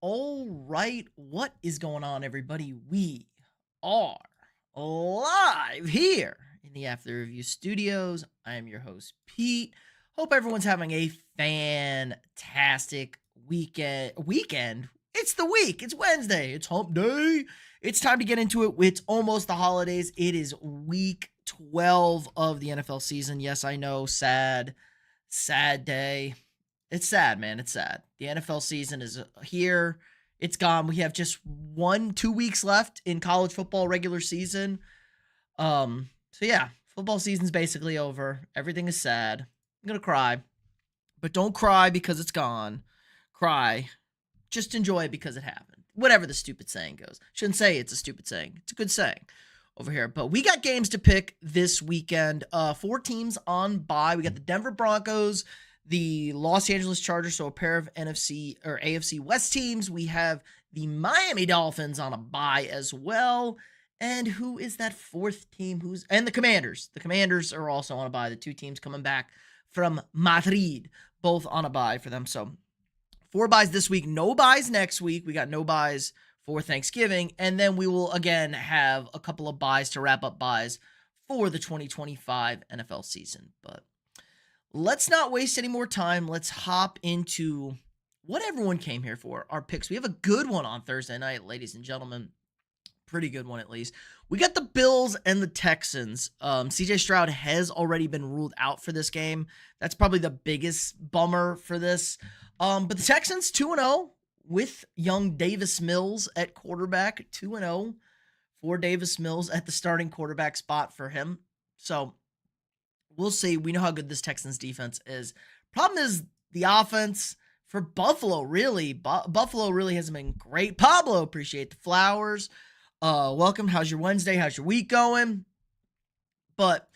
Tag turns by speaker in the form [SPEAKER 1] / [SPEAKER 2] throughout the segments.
[SPEAKER 1] All right, what is going on, everybody? We are live here in the After Review Studios. I am your host, Pete. Hope everyone's having a fantastic weekend. It's the week. It's Wednesday. It's hump day. It's time to get into it. It's almost the holidays. It is week 12 of the NFL season. Yes, I know. Sad day. It's sad, man. It's sad. The NFL season is here. It's gone. We have just 2 weeks left in college football regular season. So yeah, football season's basically over. Everything is sad. I'm gonna cry. But don't cry because it's gone. Cry. Just enjoy it because it happened. Whatever the stupid saying goes. Shouldn't say it's a stupid saying. It's a good saying over here. But we got games to pick this weekend. 4 teams on bye. We got the Denver Broncos, the Los Angeles Chargers, so a pair of NFC or AFC West teams. We have the Miami Dolphins on a bye as well. And who is that fourth team? And the Commanders. The Commanders are also on a bye. The 2 teams coming back from Madrid, both on a bye for them. So 4 byes this week, no byes next week. We got no byes for Thanksgiving. And then we will again have a couple of byes to wrap up byes for the 2025 NFL season. But let's not waste any more time. Let's hop into what everyone came here for, our picks. We have a good one on Thursday night, ladies and gentlemen. Pretty good one, at least. We got the Bills and the Texans. CJ Stroud has already been ruled out for this game. That's probably the biggest bummer for this. But the Texans 2-0 with young Davis Mills at quarterback. 2-0 for Davis Mills at the starting quarterback spot for him. So we'll see. We know how good this Texans defense is. Problem is the offense for Buffalo, really. Buffalo really hasn't been great. Pablo, appreciate the flowers. Welcome. How's your Wednesday? How's your week going? But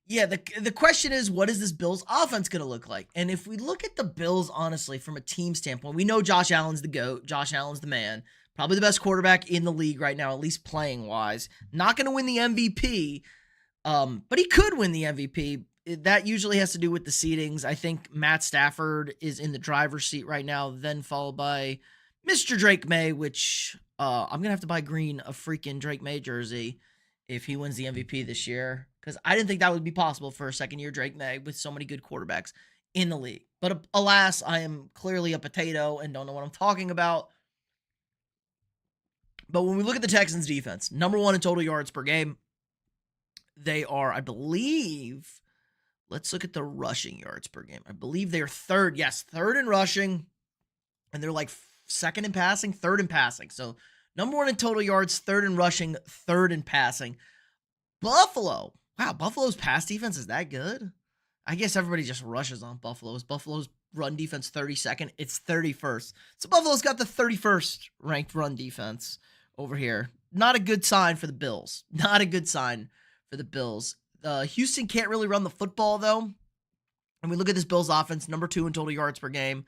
[SPEAKER 1] yeah, the question is, what is this Bills offense going to look like? And if we look at the Bills, honestly, from a team standpoint, we know Josh Allen's the GOAT. Josh Allen's the man. Probably the best quarterback in the league right now, at least playing wise. Not going to win the MVP, but he could win the MVP. That usually has to do with the seedings. I think Matt Stafford is in the driver's seat right now, then followed by Mr. Drake May, which I'm going to have to buy Green a freaking Drake May jersey if he wins the MVP this year, because I didn't think that would be possible for a second-year Drake May with so many good quarterbacks in the league. But alas, I am clearly a potato and don't know what I'm talking about. But when we look at the Texans defense, number 1 in total yards per game, they are, I believe, let's look at the rushing yards per game. I believe they're third in rushing, and they're like second in passing, third in passing. So number 1 in total yards, third in rushing, third in passing. Buffalo. Wow, Buffalo's pass defense is that good? I guess everybody just rushes on Buffalo's. Buffalo's run defense 32nd. It's 31st. So Buffalo's got the 31st ranked run defense over here. Not a good sign for the Bills. Not a good sign for the Bills. Houston can't really run the football, though. And we look at this Bills offense, number 2 in total yards per game.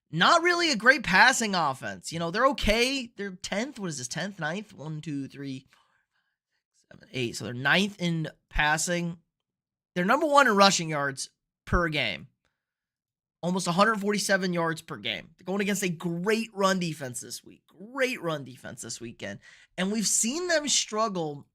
[SPEAKER 1] Not really a great passing offense. You know, they're okay. They're 10th. What is this, 10th, 9th? 1, 2, 3, 7, 8. So they're 9th in passing. They're number 1 in rushing yards per game. Almost 147 yards per game. They're going against a great run defense this week. Great run defense this weekend. And we've seen them struggle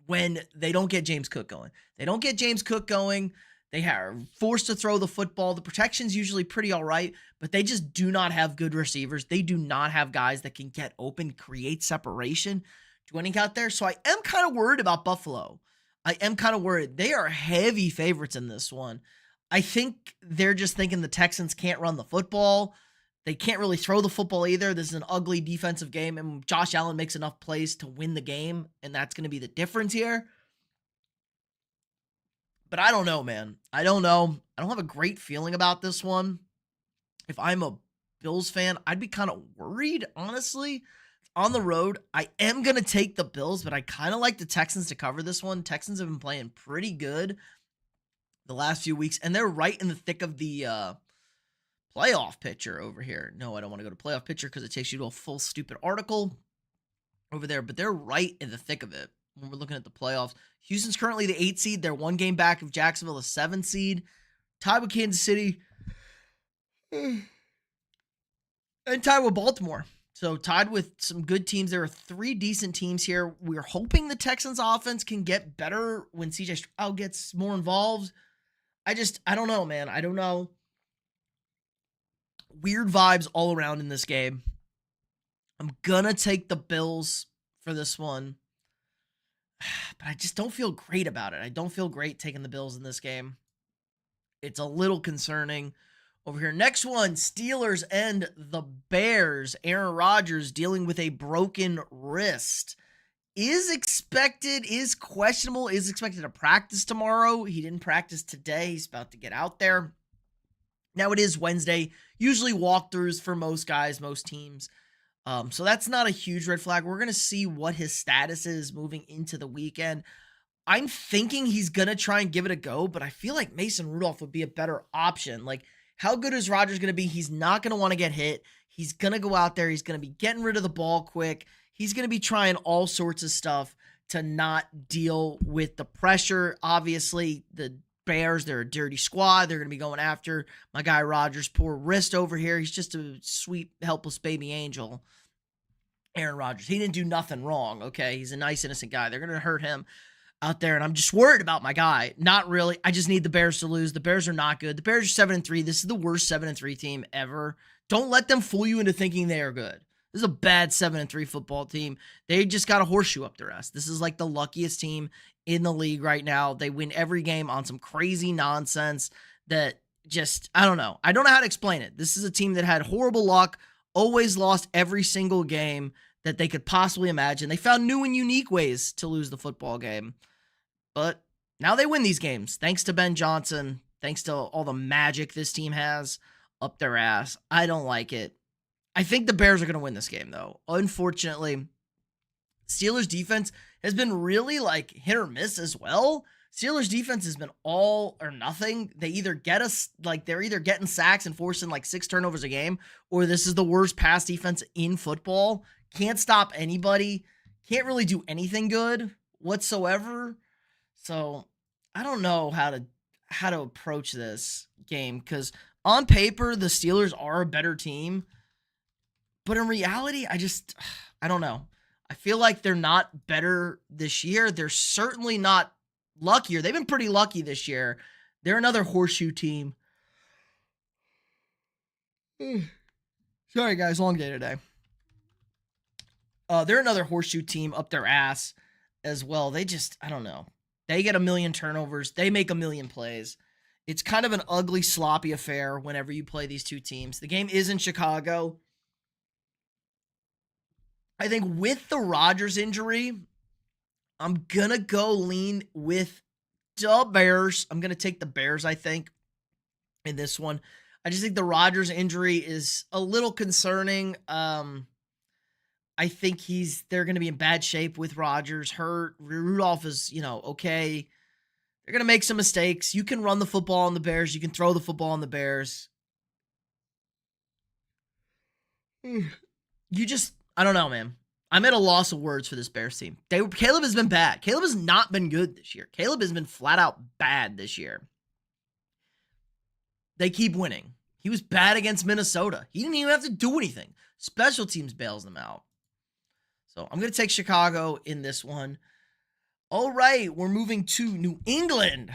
[SPEAKER 1] when they don't get James Cook going. They don't get James Cook going. They are forced to throw the football. The protection's usually pretty all right, but they just do not have good receivers. They do not have guys that can get open, create separation, do anything out there. So I am kind of worried about Buffalo. I am kind of worried. They are heavy favorites in this one. I think they're just thinking the Texans can't run the football. They can't really throw the football either. This is an ugly defensive game, and Josh Allen makes enough plays to win the game, and that's going to be the difference here. But I don't know, man. I don't know. I don't have a great feeling about this one. If I'm a Bills fan, I'd be kind of worried, honestly. On the road, I am going to take the Bills, but I kind of like the Texans to cover this one. Texans have been playing pretty good the last few weeks, and they're right in the thick of the playoff picture over here. No, I don't want to go to playoff picture because it takes you to a full stupid article over there, but they're right in the thick of it when we're looking at the playoffs. Houston's currently the 8 seed. They're 1 game back of Jacksonville, the 7 seed. Tied with Kansas City. And tied with Baltimore. So tied with some good teams. There are three decent teams here. We're hoping the Texans offense can get better when CJ Stroud gets more involved. I don't know, man. I don't know. Weird vibes all around in this game. I'm gonna take the Bills for this one, but I just don't feel great about it. I don't feel great taking the Bills in this game. It's a little concerning. Over here, next one, Steelers and the Bears. Aaron Rodgers dealing with a broken wrist. Is questionable, is expected to practice tomorrow. He didn't practice today. He's about to get out there. Now it is Wednesday. Usually walkthroughs for most guys, most teams. So that's not a huge red flag. We're going to see what his status is moving into the weekend. I'm thinking he's going to try and give it a go, but I feel like Mason Rudolph would be a better option. Like, how good is Rodgers going to be? He's not going to want to get hit. He's going to go out there. He's going to be getting rid of the ball quick. He's going to be trying all sorts of stuff to not deal with the pressure. Obviously, the Bears, they're a dirty squad. They're going to be going after my guy Rodgers' poor wrist over here. He's just a sweet, helpless baby angel. Aaron Rodgers. He didn't do nothing wrong, okay? He's a nice, innocent guy. They're going to hurt him out there, and I'm just worried about my guy. Not really. I just need the Bears to lose. The Bears are not good. The Bears are 7-3. This is the worst 7-3 team ever. Don't let them fool you into thinking they are good. This is a bad 7-3 football team. They just got a horseshoe up their ass. This is like the luckiest team in the league right now. They win every game on some crazy nonsense that just, I don't know. I don't know how to explain it. This is a team that had horrible luck, always lost every single game that they could possibly imagine. They found new and unique ways to lose the football game. But now they win these games, thanks to Ben Johnson, thanks to all the magic this team has up their ass. I don't like it. I think the Bears are going to win this game, though. Unfortunately, Steelers defense has been really like hit or miss as well. Steelers defense has been all or nothing. They either get us, like they're either getting sacks and forcing like 6 turnovers a game, or this is the worst pass defense in football. Can't stop anybody. Can't really do anything good whatsoever. So I don't know how to approach this game, because on paper the Steelers are a better team, but in reality I don't know. I feel like they're not better this year. They're certainly not luckier. They've been pretty lucky this year. They're another horseshoe team. Sorry guys, long day today. They're another horseshoe team up their ass as well. They just, I don't know. They get a million turnovers. They make a million plays. It's kind of an ugly, sloppy affair whenever you play these two teams. The game is in Chicago. I think with the Rodgers injury, I'm going to go lean with the Bears. I'm going to take the Bears, I think, in this one. I just think the Rodgers injury is a little concerning. I think they're going to be in bad shape with Rodgers hurt. Rudolph is, okay. They're going to make some mistakes. You can run the football on the Bears. You can throw the football on the Bears. I don't know, man. I'm at a loss of words for this Bears team. Caleb has been bad. Caleb has not been good this year. Caleb has been flat out bad this year. They keep winning. He was bad against Minnesota. He didn't even have to do anything. Special teams bails them out. So I'm going to take Chicago in this one. All right, we're moving to New England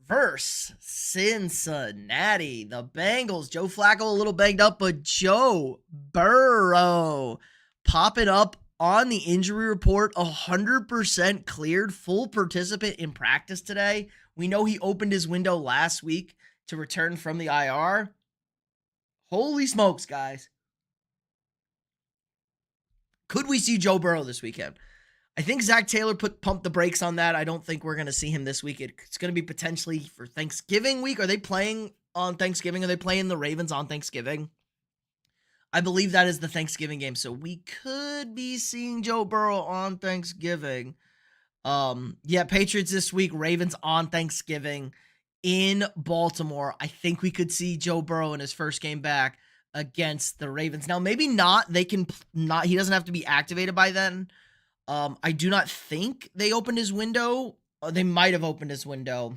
[SPEAKER 1] versus Cincinnati. The Bengals. Joe Flacco a little banged up, but Joe Burrow popping up on the injury report, 100% cleared, full participant in practice today. We know he opened his window last week to return from the IR. Holy smokes, guys. Could we see Joe Burrow this weekend? I think Zach Taylor pumped the brakes on that. I don't think we're going to see him this week. It's going to be potentially for Thanksgiving week. Are they playing on Thanksgiving? Are they playing the Ravens on Thanksgiving? I believe that is the Thanksgiving game. So we could be seeing Joe Burrow on Thanksgiving. Patriots this week, Ravens on Thanksgiving in Baltimore. I think we could see Joe Burrow in his first game back against the Ravens. Now, maybe not. He doesn't have to be activated by then. I do not think they opened his window. They might have opened his window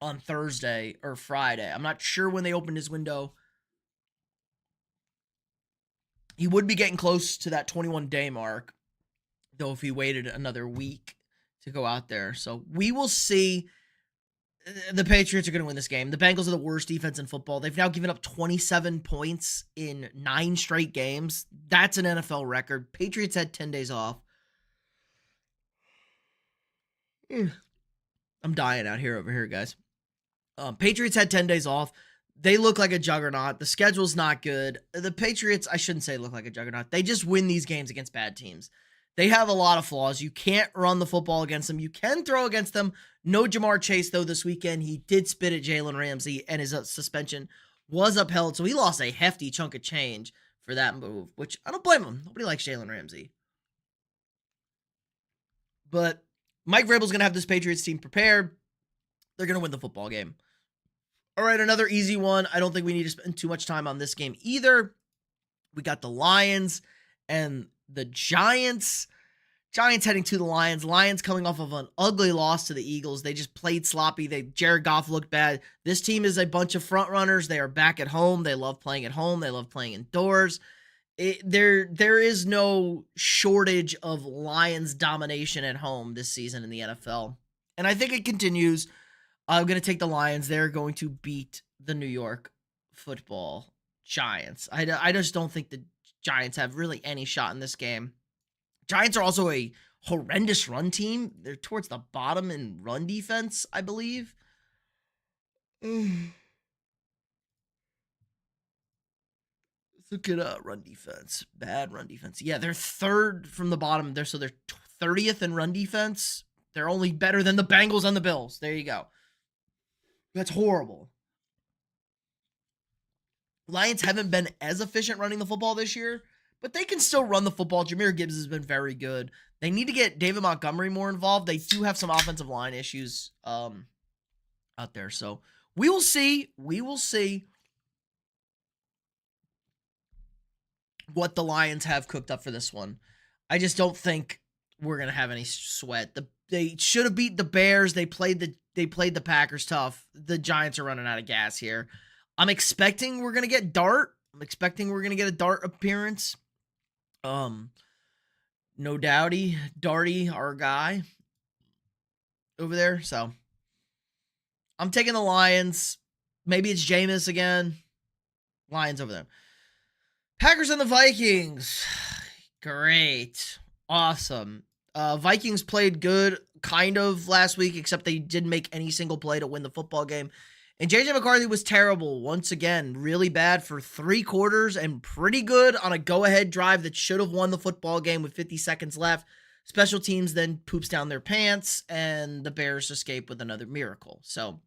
[SPEAKER 1] on Thursday or Friday. I'm not sure when they opened his window He would be getting close to that 21-day mark, though, if he waited another week to go out there. So we will see. The Patriots are going to win this game. The Bengals are the worst defense in football. They've now given up 27 points in 9 straight games. That's an NFL record. Patriots had 10 days off. I'm dying out here over here, guys. Patriots had 10 days off. They look like a juggernaut. The schedule's not good. The Patriots, I shouldn't say look like a juggernaut. They just win these games against bad teams. They have a lot of flaws. You can't run the football against them. You can throw against them. No Jamar Chase, though, this weekend. He did spit at Jalen Ramsey, and his suspension was upheld. So he lost a hefty chunk of change for that move, which I don't blame him. Nobody likes Jalen Ramsey. But Mike Vrabel's going to have this Patriots team prepared. They're going to win the football game. All right, another easy one. I don't think we need to spend too much time on this game either. We got the Lions and the Giants. Giants heading to the Lions. Lions coming off of an ugly loss to the Eagles. They just played sloppy. Jared Goff looked bad. This team is a bunch of front runners. They are back at home. They love playing at home. They love playing indoors. There is no shortage of Lions domination at home this season in the NFL. And I think it continues. I'm going to take the Lions. They're going to beat the New York Football Giants. I just don't think the Giants have really any shot in this game. Giants are also a horrendous run team. They're towards the bottom in run defense, I believe. Let's look at run defense. Bad run defense. Yeah, they're third from the bottom. They're 30th in run defense. They're only better than the Bengals and the Bills. There you go. That's horrible. Lions haven't been as efficient running the football this year, but they can still run the football. Jahmyr Gibbs has been very good. They need to get David Montgomery more involved. They do have some offensive line issues out there. So we will see. We will see what the Lions have cooked up for this one. I just don't think we're going to have any sweat. They should have beat the Bears. They played the Packers tough. The Giants are running out of gas here. I'm expecting we're going to get Dart. I'm expecting we're going to get a Dart appearance. No doubty, Darty, our guy over there. So I'm taking the Lions. Maybe it's Jameis again. Lions over there. Packers and the Vikings. Great. Awesome. Vikings played good kind of last week, except they didn't make any single play to win the football game. And J.J. McCarthy was terrible once again, really bad for 3 quarters and pretty good on a go-ahead drive that should have won the football game with 50 seconds left. Special teams then poops down their pants, and the Bears escape with another miracle. So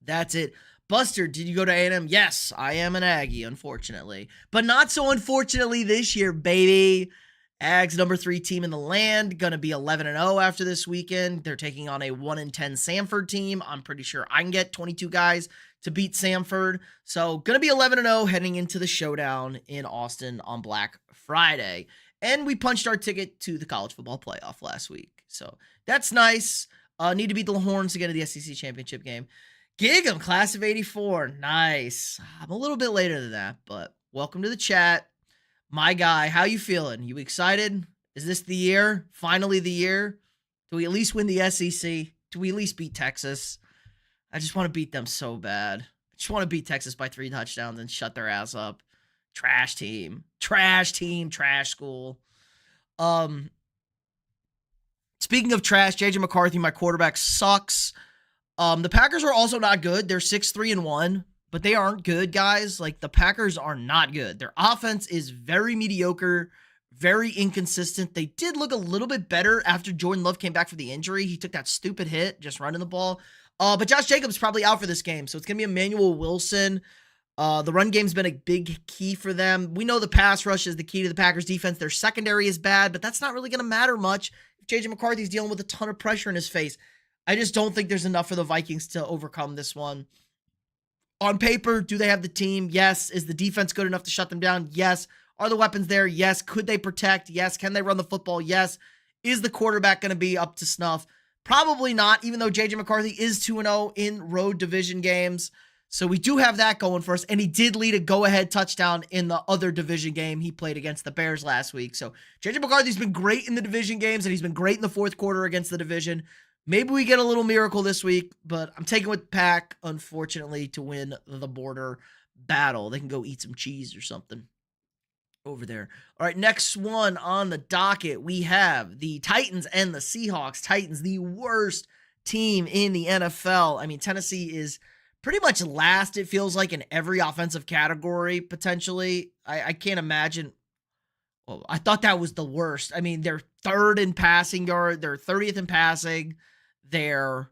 [SPEAKER 1] that's it. Buster, did you go to A&M? Yes, I am an Aggie, unfortunately. But not so unfortunately this year, baby. Ags, number 3 team in the land, going to be 11-0 after this weekend. They're taking on a 1-10 Samford team. I'm pretty sure I can get 22 guys to beat Samford. So going to be 11-0 heading into the showdown in Austin on Black Friday. And we punched our ticket to the college football playoff last week. So that's nice. Need to beat the Horns to get to the SEC championship game. Gig 'em, class of 84. Nice. I'm a little bit later than that, but welcome to the chat. My guy, how you feeling? You excited? Is this the year? Finally the year? Do we at least win the SEC? Do we at least beat Texas? I just want to beat them so bad. I just want to beat Texas by 3 touchdowns and shut their ass up. Trash team. Trash team. Trash school. Speaking of trash, J.J. McCarthy, my quarterback, sucks. The Packers are also not good. They're 6-3-1. But they aren't good, guys. Like, the Packers are not good. Their offense is very mediocre, very inconsistent. They did look a little bit better after Jordan Love came back for the injury. He took that stupid hit just running the ball. But Josh Jacobs probably out for this game, so it's going to be Emmanuel Wilson. The run game's been a big key for them. We know the pass rush is the key to the Packers defense. Their secondary is bad, but that's not really going to matter much if J.J. McCarthy's dealing with a ton of pressure in his face. I just don't think there's enough for the Vikings to overcome this one. On paper, do they have the team? Yes. Is the defense good enough to shut them down? Yes. Are the weapons there? Yes. Could they protect? Yes. Can they run the football? Yes. Is the quarterback going to be up to snuff? Probably not, even though J.J. McCarthy is 2-0 in road division games. So we do have that going for us. And he did lead a go-ahead touchdown in the other division game he played against the Bears last week. So JJ McCarthy's been great in the division games, and he's been great in the fourth quarter against the division. Maybe we get a little miracle this week, but I'm taking with Pack, unfortunately, to win the border battle. They can go eat some cheese or something over there. All right, next one on the docket, we have the Titans and the Seahawks. Titans, the worst team in the NFL. I mean, Tennessee is pretty much last, it feels like, in every offensive category, potentially. I can't imagine. Well, I thought that was the worst. I mean, they're third in passing yard. They're 30th in passing. They're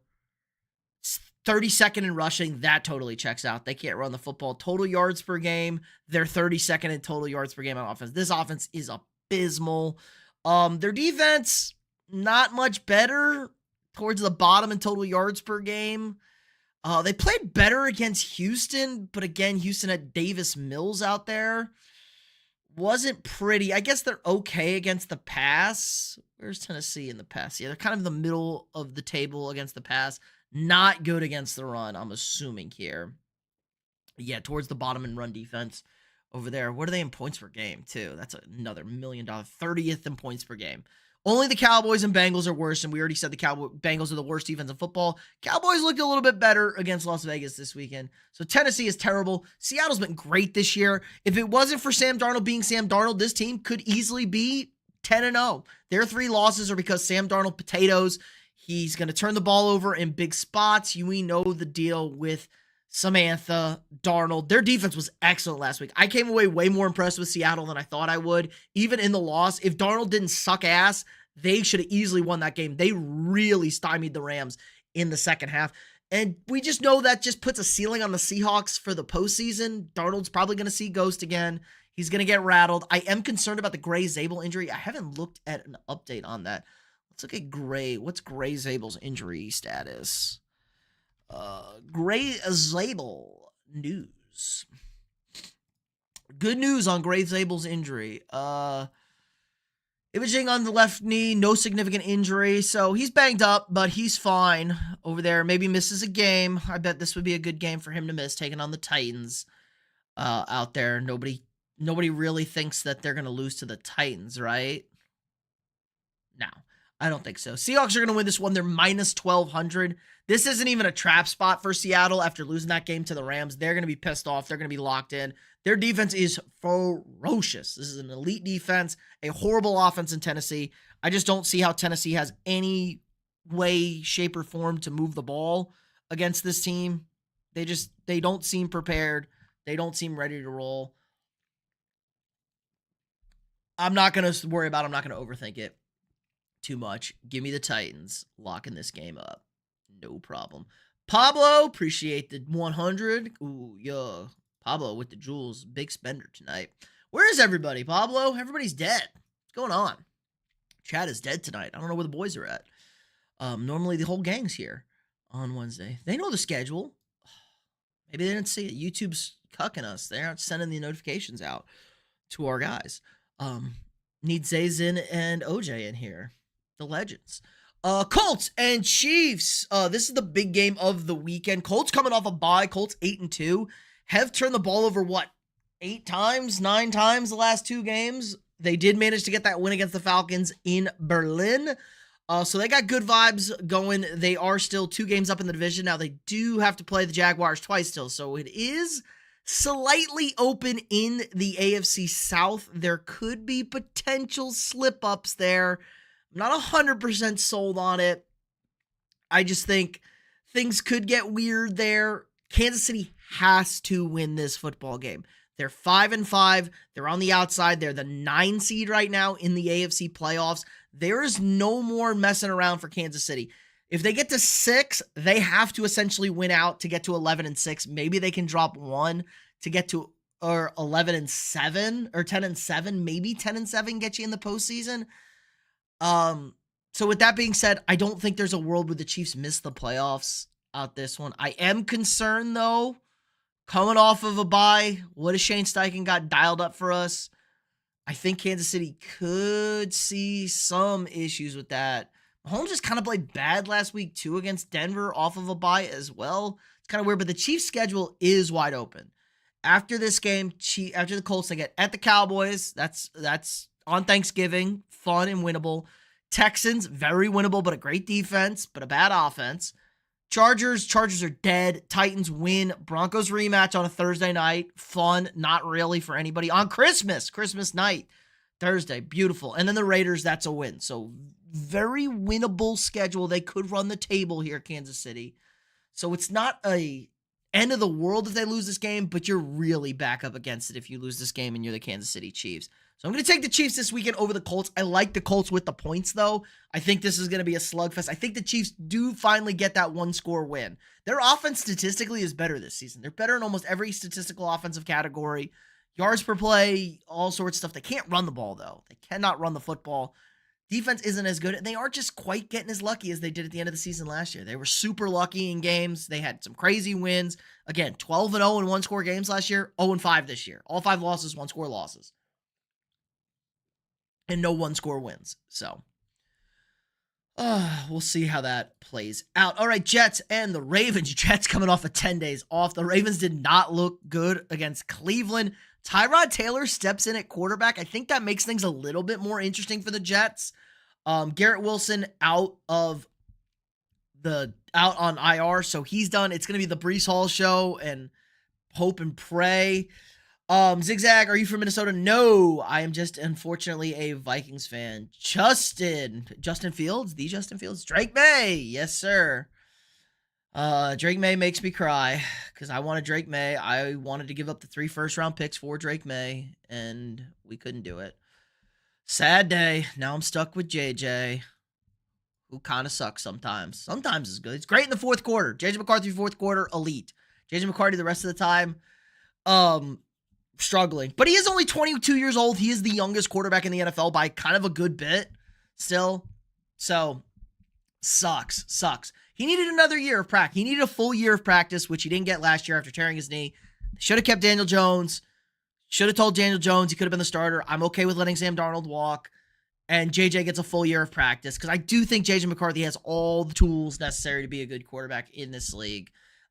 [SPEAKER 1] 32nd in rushing. That totally checks out. They can't run the football. Total yards per game, they're 32nd in total yards per game on offense. This offense is abysmal. Their defense, not much better, towards the bottom in total yards per game. They played better against Houston, but again, Houston had Davis Mills out there. Wasn't pretty. I guess they're okay against the pass. Where's Tennessee in the pass? Yeah, they're kind of in the middle of the table against the pass. Not good against the run, I'm assuming here. Yeah, towards the bottom in run defense over there. What are they in points per game, too? That's another $1 million. 30th in points per game. Only the Cowboys and Bengals are worse, and we already said the Bengals are the worst defense in football. Cowboys looked a little bit better against Las Vegas this weekend. So Tennessee is terrible. Seattle's been great this year. If it wasn't for Sam Darnold being Sam Darnold, this team could easily be 10-0. Their 3 losses are because Sam Darnold potatoes. He's going to turn the ball over in big spots. We know the deal with Samantha Darnold. Their defense was excellent last week. I came away way more impressed with Seattle than I thought I would. Even in the loss, if Darnold didn't suck ass, they should have easily won that game. They really stymied the Rams in the second half. And we just know that just puts a ceiling on the Seahawks for the postseason. Darnold's probably going to see ghost again. He's going to get rattled. I am concerned about the Gray Zabel injury. I haven't looked at an update on that. Let's look at Gray. What's Gray Zabel's injury status? Gray Zabel news. Good news on Gray Zabel's injury. Imaging on the left knee, no significant injury. So he's banged up, but he's fine over there. Maybe misses a game. I bet this would be a good game for him to miss, taking on the Titans out there. Nobody really thinks that they're going to lose to the Titans, right? No, I don't think so. Seahawks are going to win this one. They're minus 1,200. This isn't even a trap spot for Seattle after losing that game to the Rams. They're going to be pissed off. They're going to be locked in. Their defense is ferocious. This is an elite defense, a horrible offense in Tennessee. I just don't see how Tennessee has any way, shape, or form to move the ball against this team. They don't seem prepared. They don't seem ready to roll. I'm not going to worry about it. I'm not going to overthink it too much. Give me the Titans locking this game up. No problem. Pablo, appreciate the 100. Ooh, yeah. Pablo with the jewels. Big spender tonight. Where is everybody, Pablo? Everybody's dead. What's going on? Chad is dead tonight. I don't know where the boys are at. Normally the whole gang's here on Wednesday. They know the schedule. Maybe they didn't see it. YouTube's cucking us. They aren't sending the notifications out to our guys. Need Zayzin and OJ in here. The legends. Colts and Chiefs. This is the big game of the weekend. Colts coming off a bye. Colts 8-2. Have turned the ball over, 9 times the last 2 games. They did manage to get that win against the Falcons in Berlin. So they got good vibes going. They are still 2 games up in the division. Now they do have to play the Jaguars twice still. So it is slightly open in the AFC South. There could be potential slip-ups there. I'm not 100% sold on it. I just think things could get weird there. Kansas City has to win this football game. They're 5-5. They're on the outside. They're the 9 seed right now in the AFC playoffs. There is no more messing around for Kansas City. If they get to 6, they have to essentially win out to get to 11-6. Maybe they can drop 1 to get to 11-7 or 10-7. Maybe 10-7 get you in the postseason. So with that being said, I don't think there's a world where the Chiefs miss the playoffs out this one. I am concerned though, coming off of a bye. What if Shane Steichen got dialed up for us? I think Kansas City could see some issues with that. Mahomes just kind of played bad last week too against Denver off of a bye as well. It's kind of weird, but the Chiefs' schedule is wide open. After this game, after the Colts, they get at the Cowboys. That's on Thanksgiving, fun and winnable. Texans, very winnable, but a great defense, but a bad offense. Chargers are dead. Titans win. Broncos rematch on a Thursday night. Fun, not really for anybody. On Christmas night, Thursday, beautiful. And then the Raiders, that's a win. So very winnable schedule. They could run the table here, Kansas City. So it's not a end of the world if they lose this game, but you're really back up against it if you lose this game and you're the Kansas City Chiefs. So I'm going to take the Chiefs this weekend over the Colts. I like the Colts with the points, though. I think this is going to be a slugfest. I think the Chiefs do finally get that one-score win. Their offense statistically is better this season. They're better in almost every statistical offensive category. Yards per play, all sorts of stuff. They can't run the ball, though. They cannot run the football. Defense isn't as good, and they aren't just quite getting as lucky as they did at the end of the season last year. They were super lucky in games. They had some crazy wins. Again, 12-0 in one-score games last year, 0-5 this year. All 5 losses, one-score losses. And no one-score wins. So, we'll see how that plays out. All right, Jets and the Ravens. Jets coming off of 10 days off. The Ravens did not look good against Cleveland. Tyrod Taylor steps in at quarterback. I think that makes things a little bit more interesting for the Jets. Garrett Wilson out on IR, so he's done. It's going to be the Breece Hall show and hope and pray. Zigzag, are you from Minnesota? No, I am just unfortunately a Vikings fan. Justin Fields, the Justin Fields, Drake May, yes sir. Drake May makes me cry because I wanted Drake May. I wanted to give up the 3 first-round picks for Drake May, and we couldn't do it. Sad day. Now I'm stuck with JJ, who kind of sucks sometimes. Sometimes is good. It's great in the fourth quarter. JJ McCarthy, fourth quarter, elite. JJ McCarthy, the rest of the time, struggling. But he is only 22 years old. He is the youngest quarterback in the NFL by kind of a good bit still. So, sucks. He needed another year of practice. He needed a full year of practice, which he didn't get last year after tearing his knee. Should have kept Daniel Jones. Should have told Daniel Jones he could have been the starter. I'm okay with letting Sam Darnold walk. And JJ gets a full year of practice because I do think JJ McCarthy has all the tools necessary to be a good quarterback in this league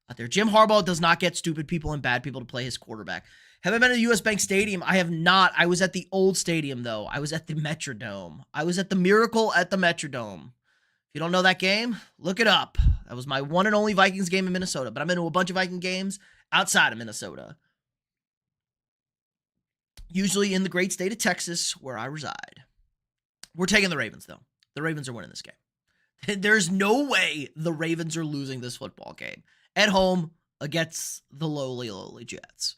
[SPEAKER 1] out there. Jim Harbaugh does not get stupid people and bad people to play his quarterback. Have I been to US Bank Stadium? I have not. I was at the old stadium, though. I was at the Metrodome. I was at the Miracle at the Metrodome. If you don't know that game, look it up. That was my one and only Vikings game in Minnesota, but I've been to a bunch of Viking games outside of Minnesota. Usually in the great state of Texas, where I reside. We're taking the Ravens, though. The Ravens are winning this game. There's no way the Ravens are losing this football game. At home against the lowly Jets.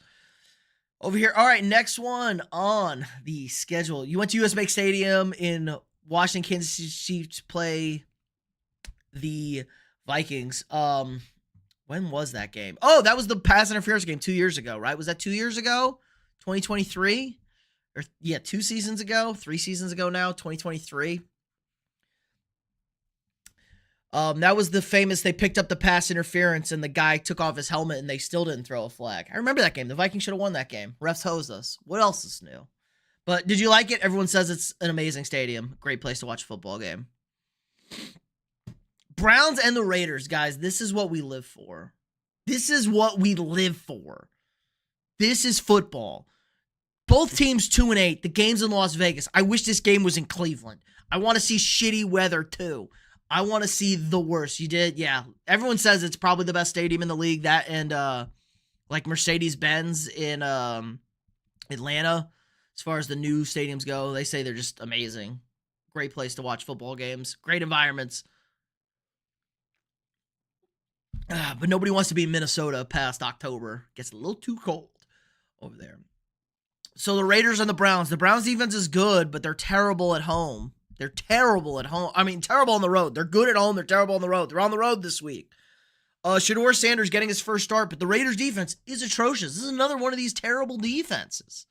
[SPEAKER 1] Over here. All right, next one on the schedule. You went to US Bank Stadium in Washington. Kansas City Chiefs play the Vikings. When was that game? Oh, that was the pass interference game 2 years ago, right? Was that 2 years ago? 2023? Or yeah, 2 seasons ago? 3 seasons ago now? 2023? That was the famous, they picked up the pass interference and the guy took off his helmet and they still didn't throw a flag. I remember that game. The Vikings should have won that game. Refs hosed us. What else is new? But did you like it? Everyone says it's an amazing stadium. Great place to watch a football game. Browns and the Raiders, guys. This is what we live for. This is what we live for. This is football. Both teams 2-8. The game's in Las Vegas. I wish this game was in Cleveland. I want to see shitty weather too. I want to see the worst. You did? Yeah. Everyone says it's probably the best stadium in the league. That and like Mercedes-Benz in Atlanta. As far as the new stadiums go, they say they're just amazing. Great place to watch football games. Great environments. But nobody wants to be in Minnesota past October. Gets a little too cold over there. So the Raiders and the Browns. The Browns defense is good, but they're terrible at home. They're terrible at home. I mean, terrible on the road. They're good at home. They're terrible on the road. They're on the road this week. Shedeur Sanders getting his first start, but the Raiders defense is atrocious. This is another one of these terrible defenses.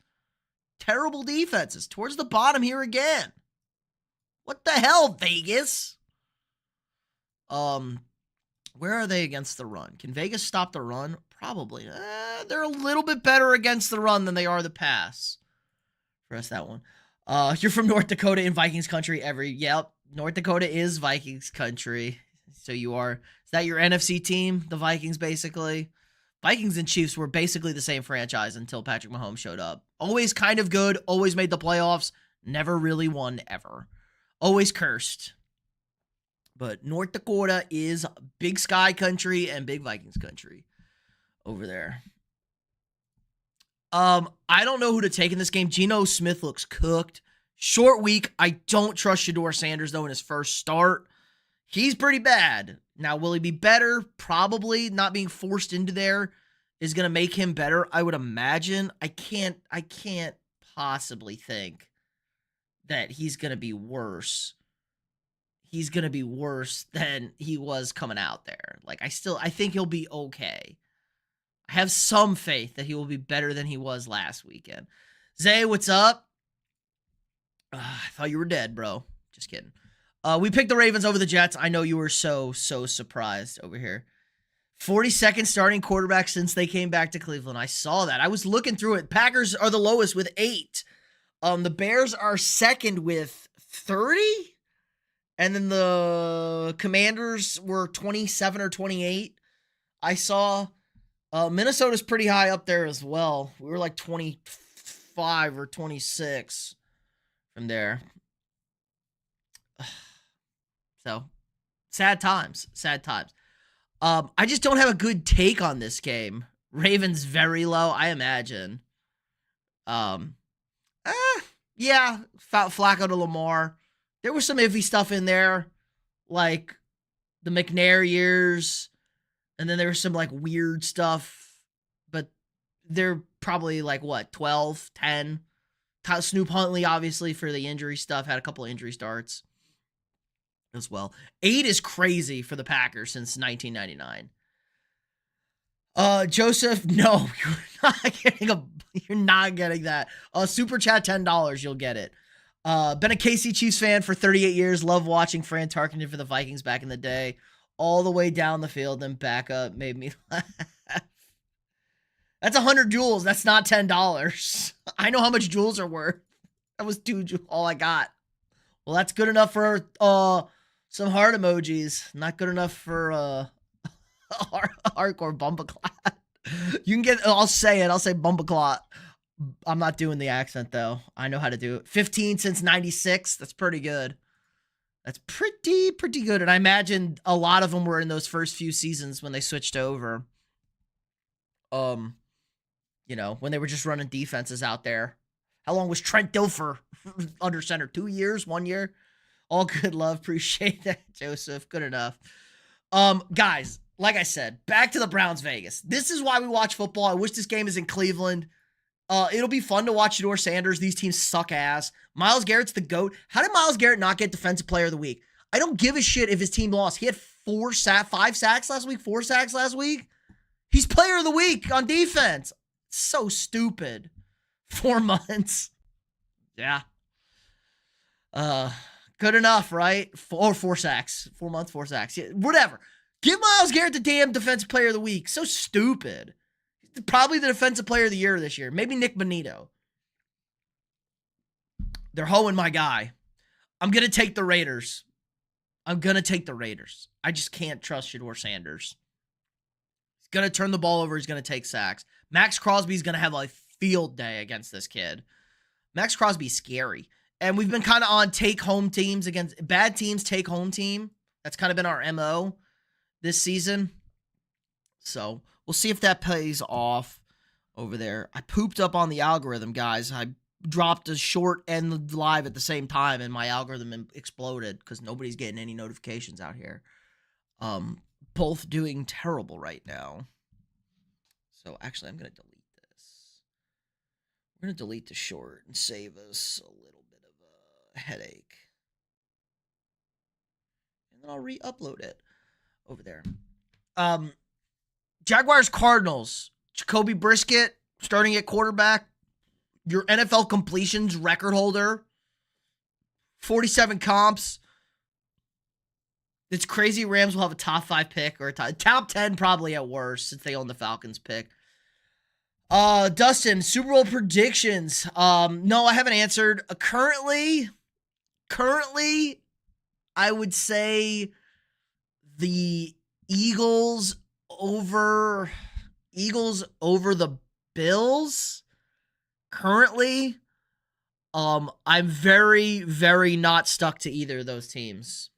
[SPEAKER 1] Terrible defenses. Towards the bottom here again. What the hell, Vegas? Where are they against the run? Can Vegas stop the run? Probably. They're a little bit better against the run than they are the pass. Press that one. You're from North Dakota in Vikings country. Yep, North Dakota is Vikings country. So you are. Is that your NFC team? The Vikings, basically? Vikings and Chiefs were basically the same franchise until Patrick Mahomes showed up. Always kind of good, always made the playoffs, never really won ever. Always cursed. But North Dakota is Big Sky country and Big Vikings country over there. I don't know who to take in this game. Geno Smith looks cooked. Short week. I don't trust Shedeur Sanders, though, in his first start. He's pretty bad. Now, will he be better? Probably. Not being forced into there is going to make him better, I would imagine. I can't possibly think that he's going to be worse. He's going to be worse than he was coming out there. Like, I think he'll be okay. I have some faith that he will be better than he was last weekend. Zay, what's up? I thought you were dead, bro. Just kidding. We picked the Ravens over the Jets. I know you were so surprised over here. 42nd starting quarterback since they came back to Cleveland. I saw that. I was looking through it. Packers are the lowest with 8. The Bears are second with 30. And then the Commanders were 27 or 28. I saw Minnesota's pretty high up there as well. We were like 25 or 26 from there. So, sad times. I just don't have a good take on this game. Ravens very low, I imagine. Yeah, Flacco to Lamar. There was some iffy stuff in there, like the McNair years, and then there was some like weird stuff, but they're probably like, 12, 10. Snoop Huntley, obviously, for the injury stuff, had a couple of injury starts as well. 8 is crazy for the Packers since 1999. Joseph, no, you're not getting that. Super chat $10, you'll get it. Been a KC Chiefs fan for 38 years. Love watching Fran Tarkenton for the Vikings back in the day. All the way down the field, then back up. Made me laugh. That's 100 jewels. That's not $10. I know how much jewels are worth. That was 2 jewels, all I got. Well, that's good enough for some heart emojis. Not good enough for hardcore bumbaclot. You can get, I'll say bumbaclot. I'm not doing the accent, though. I know how to do it. 15 since 96. That's pretty good. That's pretty good. And I imagine a lot of them were in those first few seasons when they switched over. When they were just running defenses out there. How long was Trent Dilfer under center? 2 years? 1 year? All good love. Appreciate that, Joseph. Good enough. Guys, like I said, back to the Browns Vegas. This is why we watch football. I wish this game is in Cleveland. It'll be fun to watch Shedeur Sanders. These teams suck ass. Myles Garrett's the GOAT. How did Myles Garrett not get Defensive Player of the Week? I don't give a shit if his team lost. He had 5 sacks last week, 4 sacks last week. He's Player of the Week on defense. So stupid. 4 months. Yeah. Good enough, right? 4 sacks. 4 months, 4 sacks. Yeah, whatever. Give Myles Garrett the damn Defensive Player of the Week. So stupid. Probably the Defensive Player of the Year this year. Maybe Nick Bonito. They're hoeing my guy. I'm going to take the Raiders. I just can't trust Shedeur Sanders. He's going to turn the ball over. He's going to take sacks. Max Crosby's going to have a field day against this kid. Max Crosby's scary. And we've been kind of on take-home teams against bad teams, take-home team. That's kind of been our MO this season. So we'll see if that pays off over there. I pooped up on the algorithm, guys. I dropped a short and the live at the same time, and my algorithm exploded because nobody's getting any notifications out here. Both doing terrible right now. So actually, I'm going to delete this. We're going to delete the short and save us a little bit of a headache. And then I'll re-upload it over there. Jaguars Cardinals. Jacoby Brissett starting at quarterback. Your NFL completions record holder. 47 comps. It's crazy Rams will have a top 5 pick or a top 10 probably at worst since they own the Falcons pick. Dustin, Super Bowl predictions. No, I haven't answered. Currently, I would say the Eagles over the Bills currently. I'm very, very not stuck to either of those teams.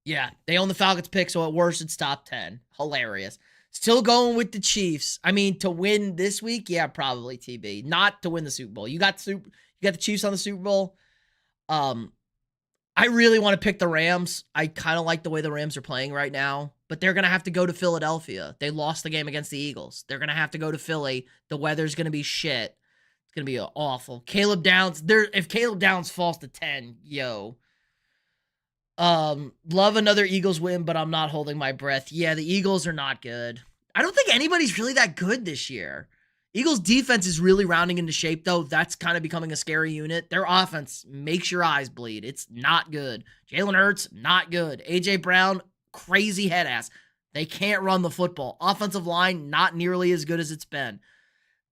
[SPEAKER 1] Yeah, they own the Falcons pick, so at worst it's top 10. Hilarious. Still going with the Chiefs. I mean, to win this week, yeah, probably TB. Not to win the Super Bowl. You got the Chiefs on the Super Bowl. I really want to pick the Rams. I kind of like the way the Rams are playing right now, but they're going to have to go to Philadelphia. They lost the game against the Eagles. They're going to have to go to Philly. The weather's going to be shit. It's going to be awful. Caleb Downs, if Caleb Downs falls to 10, yo. Love another Eagles win, but I'm not holding my breath. Yeah, the Eagles are not good. I don't think anybody's really that good this year. Eagles defense is really rounding into shape, though. That's kind of becoming a scary unit. Their offense makes your eyes bleed. It's not good. Jalen Hurts, not good. A.J. Brown, crazy head ass. They can't run the football. Offensive line, not nearly as good as it's been.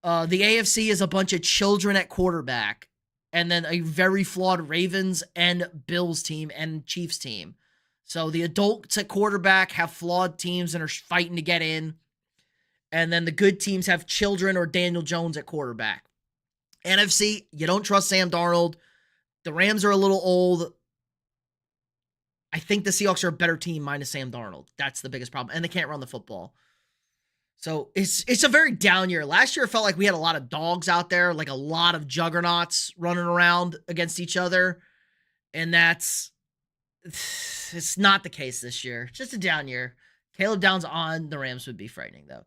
[SPEAKER 1] The AFC is a bunch of children at quarterback, and then a very flawed Ravens and Bills team and Chiefs team. So the adults at quarterback have flawed teams and are fighting to get in. And then the good teams have children or Daniel Jones at quarterback. NFC, you don't trust Sam Darnold. The Rams are a little old. I think the Seahawks are a better team minus Sam Darnold. That's the biggest problem. And they can't run the football. So it's a very down year. Last year, it felt like we had a lot of dogs out there, like a lot of juggernauts running around against each other. And it's not the case this year. Just a down year. Caleb Downs on the Rams would be frightening, though.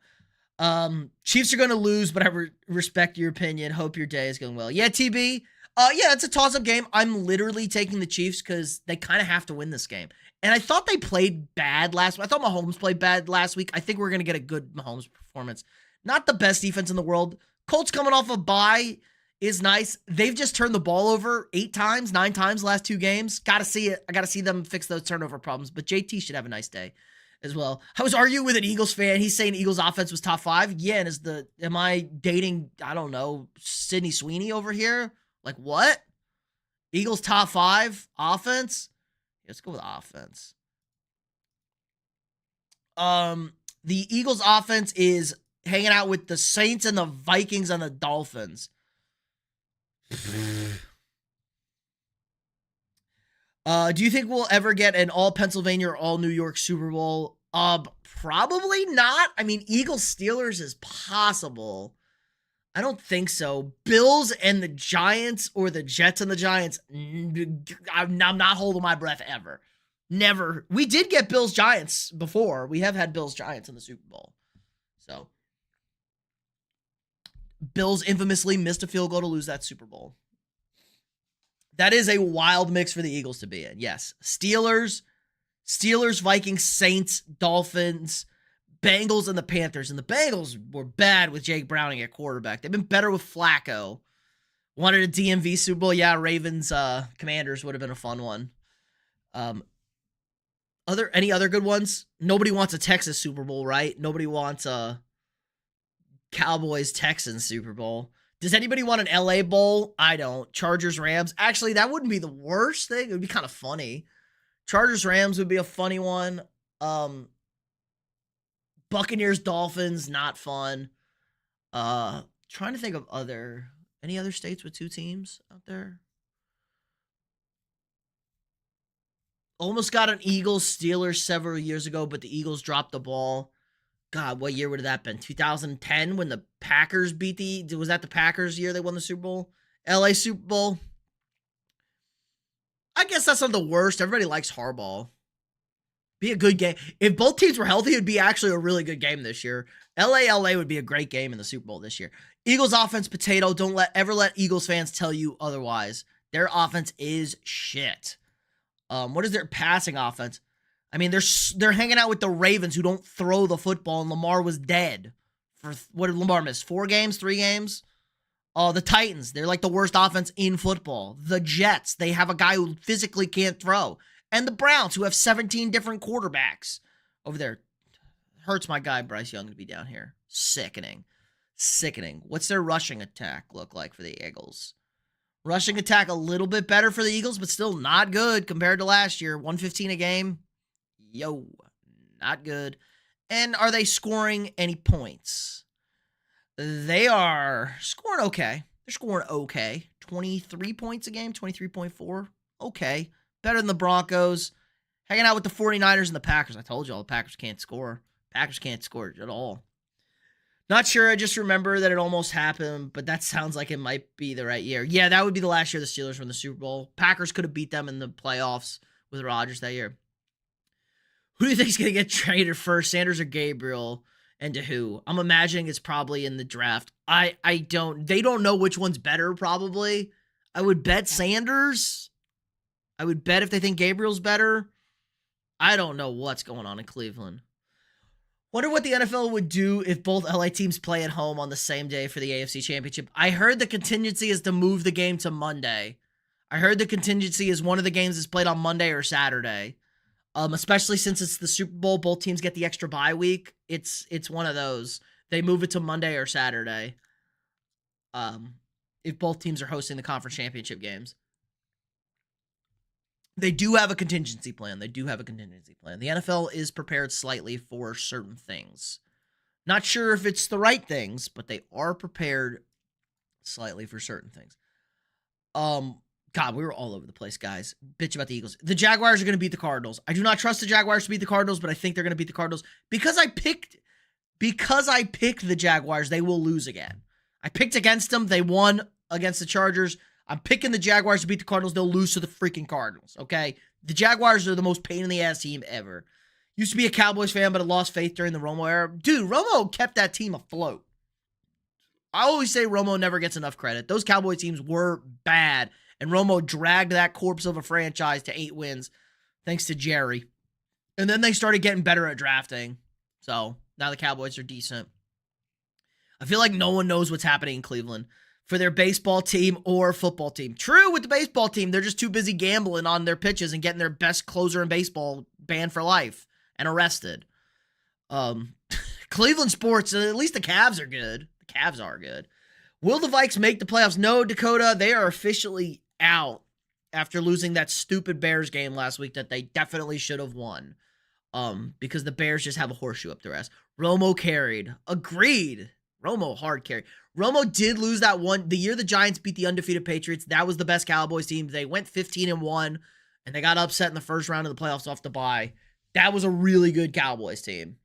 [SPEAKER 1] Chiefs are going to lose, but I respect your opinion. Hope your day is going well. Yeah, TB. Yeah, it's a toss-up game. I'm literally taking the Chiefs because they kind of have to win this game. And I thought they played bad last week. I thought Mahomes played bad last week. I think we're going to get a good Mahomes performance. Not the best defense in the world. Colts coming off a bye is nice. They've just turned the ball over 9 times last 2 games. Got to see it. I got to see them fix those turnover problems. But JT should have a nice day as well. I was arguing with an Eagles fan. He's saying Eagles offense was top 5. Yeah, and am I dating, I don't know, Sydney Sweeney over here? Like, what? Eagles top 5 offense? Let's go with offense. The Eagles offense is hanging out with the Saints and the Vikings and the Dolphins. Do you think we'll ever get an all Pennsylvania or all New York Super Bowl? Probably not. I mean, Eagles Steelers is possible. I don't think so. Bills and the Giants or the Jets and the Giants, I'm not holding my breath ever. Never. We did get Bills Giants before. We have had Bills Giants in the Super Bowl. So, Bills infamously missed a field goal to lose that Super Bowl. That is a wild mix for the Eagles to be in. Yes. Steelers, Vikings, Saints, Dolphins, Bengals, and the Panthers. And the Bengals were bad with Jake Browning at quarterback. They've been better with Flacco. Wanted a DMV Super Bowl. Yeah, Ravens, Commanders would have been a fun one. Any other good ones? Nobody wants a Texas Super Bowl, right? Nobody wants a Cowboys-Texans Super Bowl. Does anybody want an LA Bowl? I don't. Chargers-Rams. Actually, that wouldn't be the worst thing. It would be kind of funny. Chargers-Rams would be a funny one. Buccaneers-Dolphins, not fun. Trying to think of any other states with 2 teams out there. Almost got an Eagles-Steelers several years ago, but the Eagles dropped the ball. God, what year would that have been? 2010 when the Packers was that the Packers year they won the Super Bowl? LA Super Bowl? I guess that's not the worst. Everybody likes Harbaugh. Be a good game. If both teams were healthy, it would be actually a really good game this year. LA would be a great game in the Super Bowl this year. Eagles offense, potato. Don't ever let Eagles fans tell you otherwise. Their offense is shit. What is their passing offense? I mean, they're hanging out with the Ravens who don't throw the football, and Lamar was dead. What did Lamar miss? 4 games? 3 games? The Titans, they're like the worst offense in football. The Jets, they have a guy who physically can't throw. And the Browns, who have 17 different quarterbacks over there. Hurts my guy Bryce Young to be down here. Sickening. What's their rushing attack look like for the Eagles? Rushing attack a little bit better for the Eagles, but still not good compared to last year. 115 a game. Yo, Not good. And are they scoring any points? They are scoring okay. They're scoring okay. 23 points a game, 23.4. Okay. Better than the Broncos. Hanging out with the 49ers and the Packers. I told you all the Packers can't score. Packers can't score at all. Not sure. I just remember that it almost happened, but that sounds like it might be the right year. Yeah, that would be the last year the Steelers won the Super Bowl. Packers could have beat them in the playoffs with Rodgers that year. Who do you think is going to get traded first, Sanders or Gabriel, and to who? I'm imagining it's probably in the draft. They don't know which one's better, probably. I would bet Sanders. I would bet if they think Gabriel's better. I don't know what's going on in Cleveland. Wonder what the NFL would do if both LA teams play at home on the same day for the AFC Championship. I heard the contingency is to move the game to Monday. I heard the contingency is one of the games is played on Monday or Saturday. Especially since it's the Super Bowl, both teams get the extra bye week. It's one of those. They move it to Monday or Saturday. If both teams are hosting the conference championship games. They do have a contingency plan. The NFL is prepared slightly for certain things. Not sure if it's the right things, but they are prepared slightly for certain things. God, we were all over the place, guys. Bitch about the Eagles. The Jaguars are going to beat the Cardinals. I do not trust the Jaguars to beat the Cardinals, but I think they're going to beat the Cardinals. Because I picked the Jaguars, they will lose again. I picked against them. They won against the Chargers. I'm picking the Jaguars to beat the Cardinals. They'll lose to the freaking Cardinals, okay? The Jaguars are the most pain-in-the-ass team ever. Used to be a Cowboys fan, but I lost faith during the Romo era. Dude, Romo kept that team afloat. I always say Romo never gets enough credit. Those Cowboys teams were bad, and Romo dragged that corpse of a franchise to 8 wins thanks to Jerry. And then they started getting better at drafting. So now the Cowboys are decent. I feel like no one knows what's happening in Cleveland for their baseball team or football team. True, with the baseball team, they're just too busy gambling on their pitches and getting their best closer in baseball banned for life and arrested. Cleveland sports, at least the Cavs are good. The Cavs are good. Will the Vikes make the playoffs? No, Dakota, they are officially out after losing that stupid Bears game last week that they definitely should have won. Because the Bears just have a horseshoe up their ass. Romo carried. Agreed. Romo hard carry. Romo did lose that one. The year the Giants beat the undefeated Patriots, that was the best Cowboys team. They went 15-1, and they got upset in the first round of the playoffs off the bye. That was a really good Cowboys team.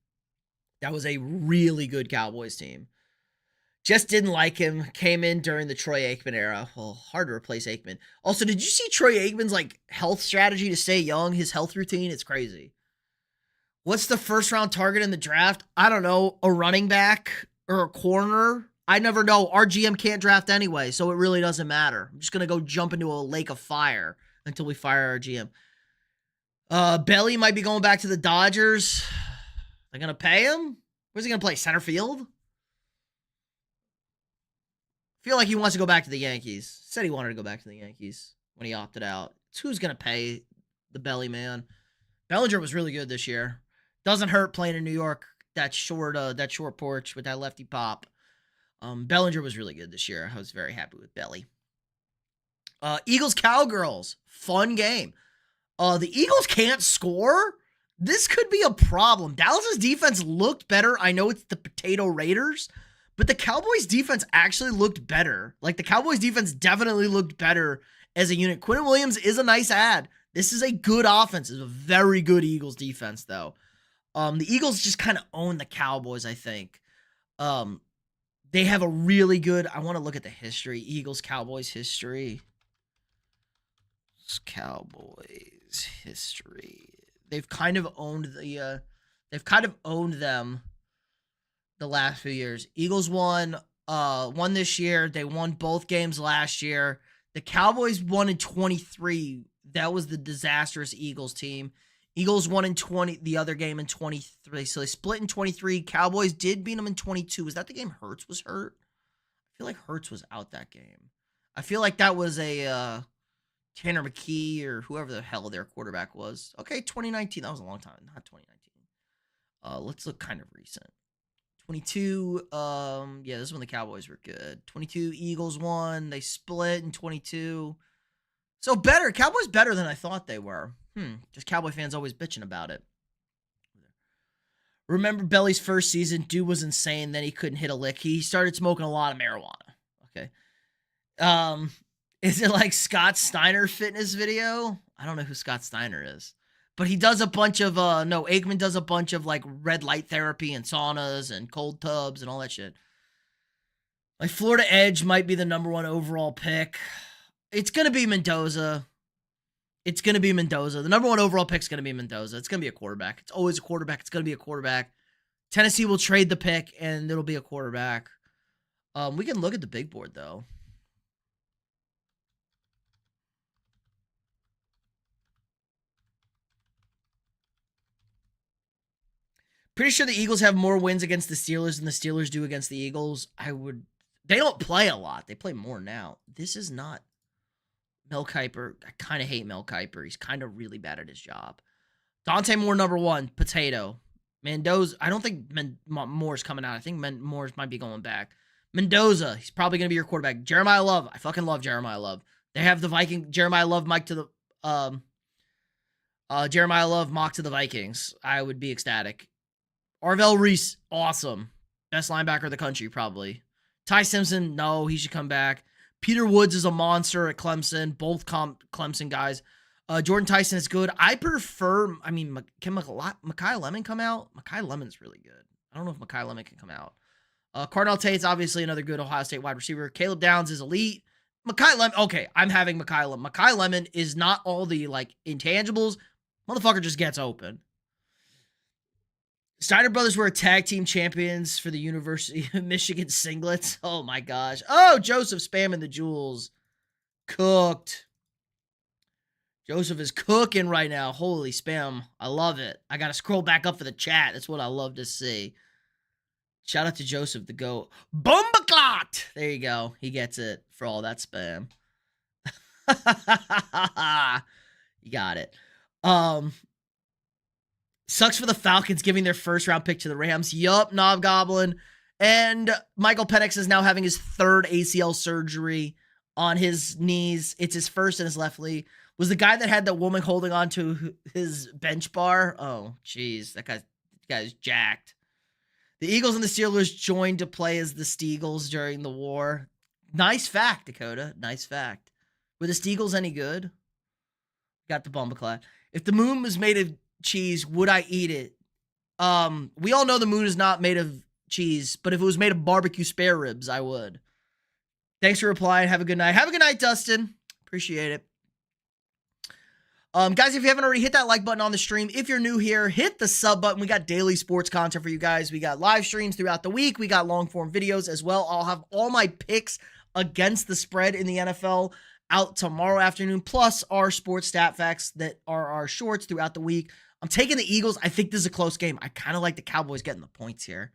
[SPEAKER 1] Just didn't like him. Came in during the Troy Aikman era. Well, hard to replace Aikman. Also, did you see Troy Aikman's health strategy to stay young? His health routine? It's crazy. What's the first round target in the draft? I don't know. A running back or a corner? I never know. Our GM can't draft anyway, so it really doesn't matter. I'm just going to go jump into a lake of fire until we fire our GM. Belly might be going back to the Dodgers. They're going to pay him? Where's he going to play? Center field? Feel like he wants to go back to the Yankees. Said he wanted to go back to the Yankees when he opted out. It's who's going to pay the Belly man. Bellinger was really good this year. Doesn't hurt playing in New York. That short porch with that lefty pop. Bellinger was really good this year. I was very happy with Belly. Eagles Cowgirls. Fun game. The Eagles can't score. This could be a problem. Dallas's defense looked better. I know it's the Potato Raiders, but the Cowboys defense actually looked better. The Cowboys defense definitely looked better as a unit. Quinn Williams is a nice add. This is a good offense. It's a very good Eagles defense, though. The Eagles just kind of own the Cowboys, I think. They have a really good... I want to look at the history. Eagles-Cowboys history. Cowboys history. They've kind of owned them the last few years. Eagles won this year. They won both games last year. The Cowboys won in 23. That was the disastrous Eagles team. Eagles won in 20, the other game in 23. So they split in 23. Cowboys did beat them in 22. Was that the game Hurts was hurt? I feel like Hurts was out that game. I feel like that was a Tanner McKee or whoever the hell their quarterback was. Okay, 2019. That was a long time. Not 2019. Let's look kind of recent. 22. Yeah, this is when the Cowboys were good. 22. Eagles won. They split in 22. So better. Cowboys better than I thought they were. Just Cowboy fans always bitching about it. Remember Belly's first season? Dude was insane. Then he couldn't hit a lick. He started smoking a lot of marijuana. Okay. Is it like Scott Steiner fitness video? I don't know who Scott Steiner is. But he does a bunch of, Aikman does a bunch of like red light therapy and saunas and cold tubs and all that shit. Like Florida Edge might be the #1 overall pick. It's going to be Mendoza. It's going to be Mendoza. The #1 overall pick is going to be Mendoza. It's going to be a quarterback. It's always a quarterback. It's going to be a quarterback. Tennessee will trade the pick, and it'll be a quarterback. We can look at the big board, though. Pretty sure the Eagles have more wins against the Steelers than the Steelers do against the Eagles. They don't play a lot. They play more now. This is not Mel Kiper. I kind of hate Mel Kiper. He's kind of really bad at his job. Dante Moore, #1. Potato. Mendoza. I don't think Moore's coming out. I think Moore's might be going back. Mendoza. He's probably going to be your quarterback. Jeremiah Love. I fucking love Jeremiah Love. They have the Jeremiah Love mock to the Vikings. I would be ecstatic. Arvell Reese, awesome. Best linebacker of the country, probably. Ty Simpson, no, he should come back. Peter Woods is a monster at Clemson. Both Clemson guys. Jordan Tyson is good. I prefer, can Mekhi Lemon come out? Mekhi Lemon's really good. I don't know if Mekhi Lemon can come out. Cardinal Tate's obviously another good Ohio State wide receiver. Caleb Downs is elite. Mekhi Lemon, okay, I'm having Mekhi Lemon. Mekhi Lemon is not all the, intangibles. Motherfucker just gets open. Steiner brothers were tag team champions for the University of Michigan singlets. Oh, my gosh. Oh, Joseph spamming the jewels. Cooked. Joseph is cooking right now. Holy spam. I love it. I got to scroll back up for the chat. That's what I love to see. Shout out to Joseph, the GOAT. Bombaclot! There you go. He gets it for all that spam. You got it. Sucks for the Falcons giving their first-round pick to the Rams. Yup, Knob Goblin. And Michael Penix is now having his 3rd ACL surgery on his knees. It's his first in his left knee. Was the guy that had the woman holding on to his bench bar? Oh, jeez. That guy's jacked. The Eagles and the Steelers joined to play as the Steagles during the war. Nice fact, Dakota. Nice fact. Were the Steagles any good? Got the Bumbaclat. If the moon was made of cheese, would I eat it? We all know the moon is not made of cheese, but if it was made of barbecue spare ribs, I would. Thanks for replying. Have a good night. Have a good night, Dustin. Appreciate it. Guys, if you haven't already, hit that like button on the stream. If you're new here, hit the sub button. We got daily sports content for you guys. We got live streams throughout the week. We got long form videos as well. I'll have all my picks against the spread in the NFL out tomorrow afternoon, plus our sports stat facts that are our shorts throughout the week. I'm taking the Eagles. I think this is a close game. I kind of like the Cowboys getting the points here.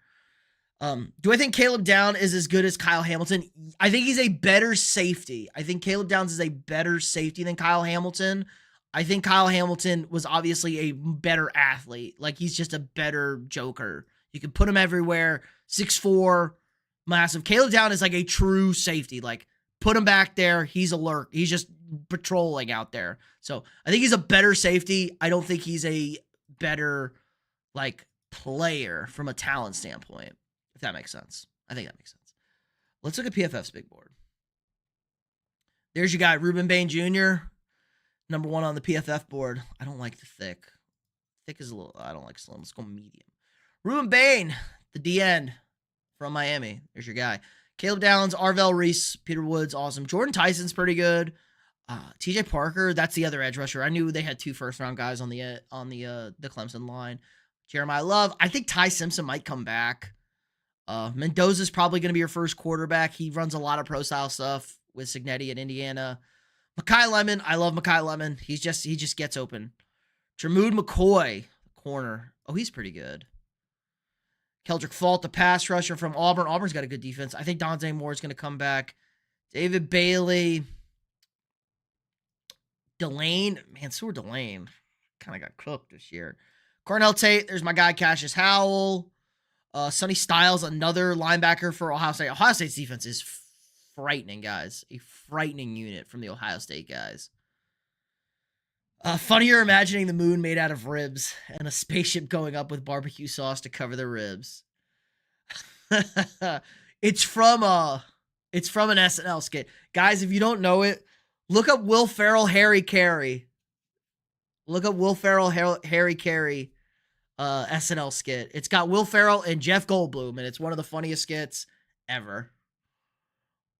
[SPEAKER 1] Do I think Caleb Downs is as good as Kyle Hamilton? I think he's a better safety. I think Caleb Downs is a better safety than Kyle Hamilton. I think Kyle Hamilton was obviously a better athlete. Like, he's just a better joker. You can put him everywhere. 6'4", massive. Caleb Downs is like a true safety. Like, put him back there. He's alert. He's just patrolling out there. So I think he's a better safety. I don't think he's a better, player from a talent standpoint, if that makes sense. I think that makes sense. Let's look at PFF's big board. There's your guy, Ruben Bain Jr., #1 on the PFF board. I don't like the thick. Thick is a little, I don't like slim. Let's go medium. Ruben Bain, the DN from Miami. There's your guy. Caleb Downs, Arvell Reese, Peter Woods, awesome. Jordan Tyson's pretty good. TJ Parker, that's the other edge rusher. I knew they had 2 first-round guys on the Clemson line. Jeremiah Love. I think Ty Simpson might come back. Mendoza's probably going to be your first quarterback. He runs a lot of pro-style stuff with Cignetti at Indiana. Mekhi Lemon, I love Mekhi Lemon. He just gets open. Jermood McCoy, corner. Oh, he's pretty good. Keldrick Fault, the pass rusher from Auburn. Auburn's got a good defense. I think Dante Moore is going to come back. David Bailey. Delane. Man, Stuart Delane kind of got cooked this year. Cornell Tate. There's my guy, Cassius Howell. Sonny Styles, another linebacker for Ohio State. Ohio State's defense is frightening, guys. A frightening unit from the Ohio State guys. Funnier imagining the moon made out of ribs and a spaceship going up with barbecue sauce to cover the ribs. it's from an SNL skit. Guys, if you don't know it, look up Will Ferrell, Harry Carey. Look up Will Ferrell, Harry Carey SNL skit. It's got Will Ferrell and Jeff Goldblum, and it's one of the funniest skits ever.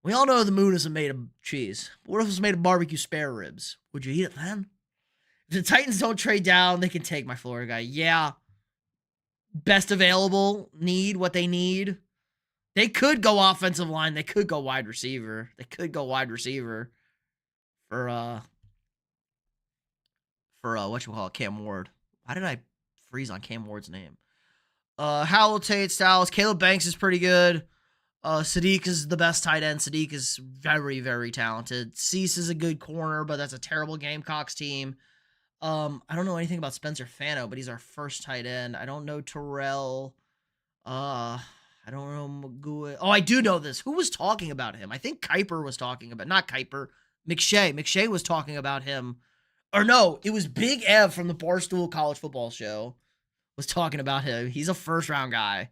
[SPEAKER 1] We all know the moon isn't made of cheese. But what if it's made of barbecue spare ribs? Would you eat it then? If the Titans don't trade down, they can take my Florida guy. Yeah. Best available, need what they need. They could go offensive line. They could go wide receiver. For whatchamacallit, Cam Ward. Why did I freeze on Cam Ward's name? Howell, Tate, Styles. Caleb Banks is pretty good. Sadiq is the best tight end. Sadiq is very, very talented. Cease is a good corner, but that's a terrible Gamecocks team. I don't know anything about Spencer Fano, but he's our first tight end. I don't know Terrell. I don't know Magui. Oh, I do know this. Who was talking about him? I think Kuiper was talking about, not Kuiper, McShay. McShay was talking about him. Or no, it was Big Ev from the Barstool College Football Show was talking about him. He's a first-round guy.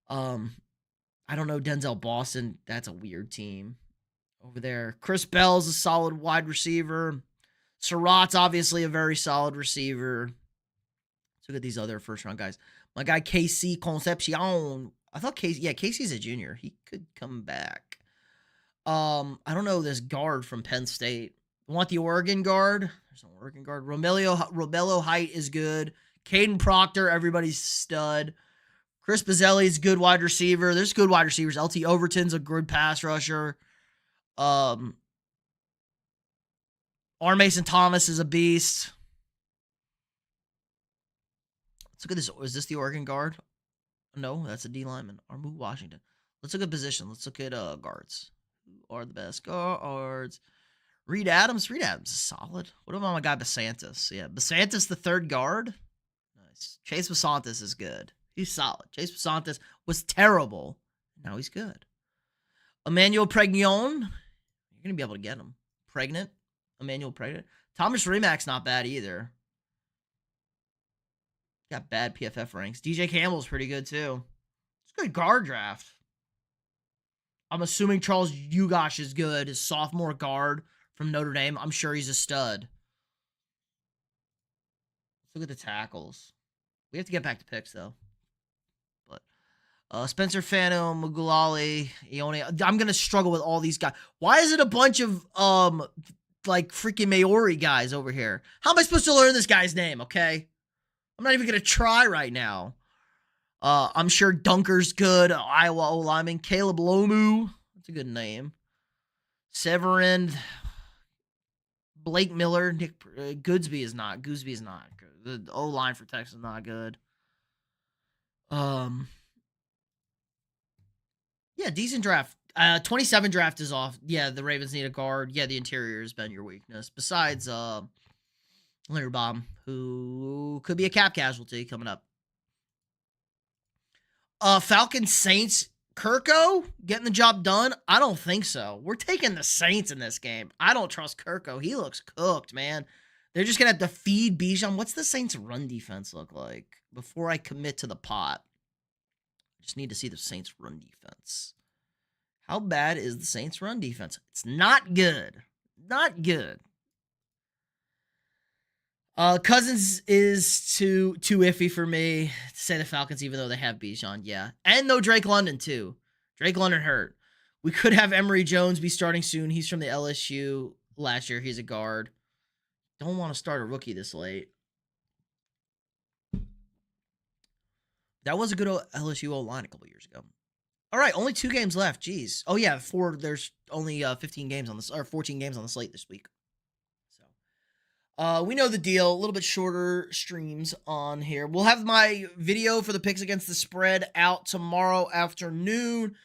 [SPEAKER 1] I don't know Denzel Boston. That's a weird team over there. Chris Bell's a solid wide receiver. Surratt's obviously a very solid receiver. Let's look at these other first-round guys. My guy, KC Concepcion. I thought Casey's a junior. He could come back. I don't know this guard from Penn State. Want the Oregon guard? There's no Oregon guard. Romello Height is good. Caden Proctor, everybody's stud. Chris Bazzelli's good wide receiver. There's good wide receivers. LT Overton's a good pass rusher. R. Mason Thomas is a beast. Let's look at this. Is this the Oregon guard? No, that's a D lineman. Armu Washington. Let's look at position. Let's look at guards. Who are the best guards? Reed Adams. Reed Adams is solid. What about my guy Basantis? Yeah, Basantis, the third guard. Nice. Chase Basantis is good. He's solid. Chase Basantis was terrible. Now he's good. Emmanuel Pregnon. You're going to be able to get him. Pregnant. Emmanuel Pregnant. Thomas Remack's not bad either. Got bad PFF ranks. DJ Campbell's pretty good too. It's a good guard draft. I'm assuming Charles Ugosh is good. His sophomore guard from Notre Dame. I'm sure he's a stud. Let's look at the tackles. We have to get back to picks though. But Spencer Fano, Mugulali, Ione. I'm gonna struggle with all these guys. Why is it a bunch of like freaking Maori guys over here? How am I supposed to learn this guy's name? Okay, I'm not even gonna try right now. I'm sure Dunker's good. Iowa O lineman Caleb Lomu. That's a good name. Severin, Blake Miller, Nick Goosby is not good. The O line for Texas is not good. Yeah, decent draft. 27 draft is off. Yeah, the Ravens need a guard. Yeah, the interior has been your weakness. Besides Linderbaum, who could be a cap casualty coming up. Falcons Saints. Kirko getting the job done? I don't think so. We're taking the Saints in this game. I don't trust Kirko. He looks cooked, man. They're just going to have to feed Bijan. What's the Saints' run defense look like before I commit to the pot? I just need to see the Saints' run defense. How bad is the Saints' run defense? It's not good. Not good. Cousins is too iffy for me to say the Falcons, even though they have Bijan. Yeah. And no Drake London, too. Drake London hurt. We could have Emory Jones be starting soon. He's from the LSU last year. He's a guard. Don't want to start a rookie this late. That was a good LSU O-line a couple years ago. All right, only 2 games left. Jeez. Oh, yeah, there's only 15 games on this, or 14 games on the slate this week. We know the deal. A little bit shorter streams on here. We'll have my video for the picks against the spread out tomorrow afternoon.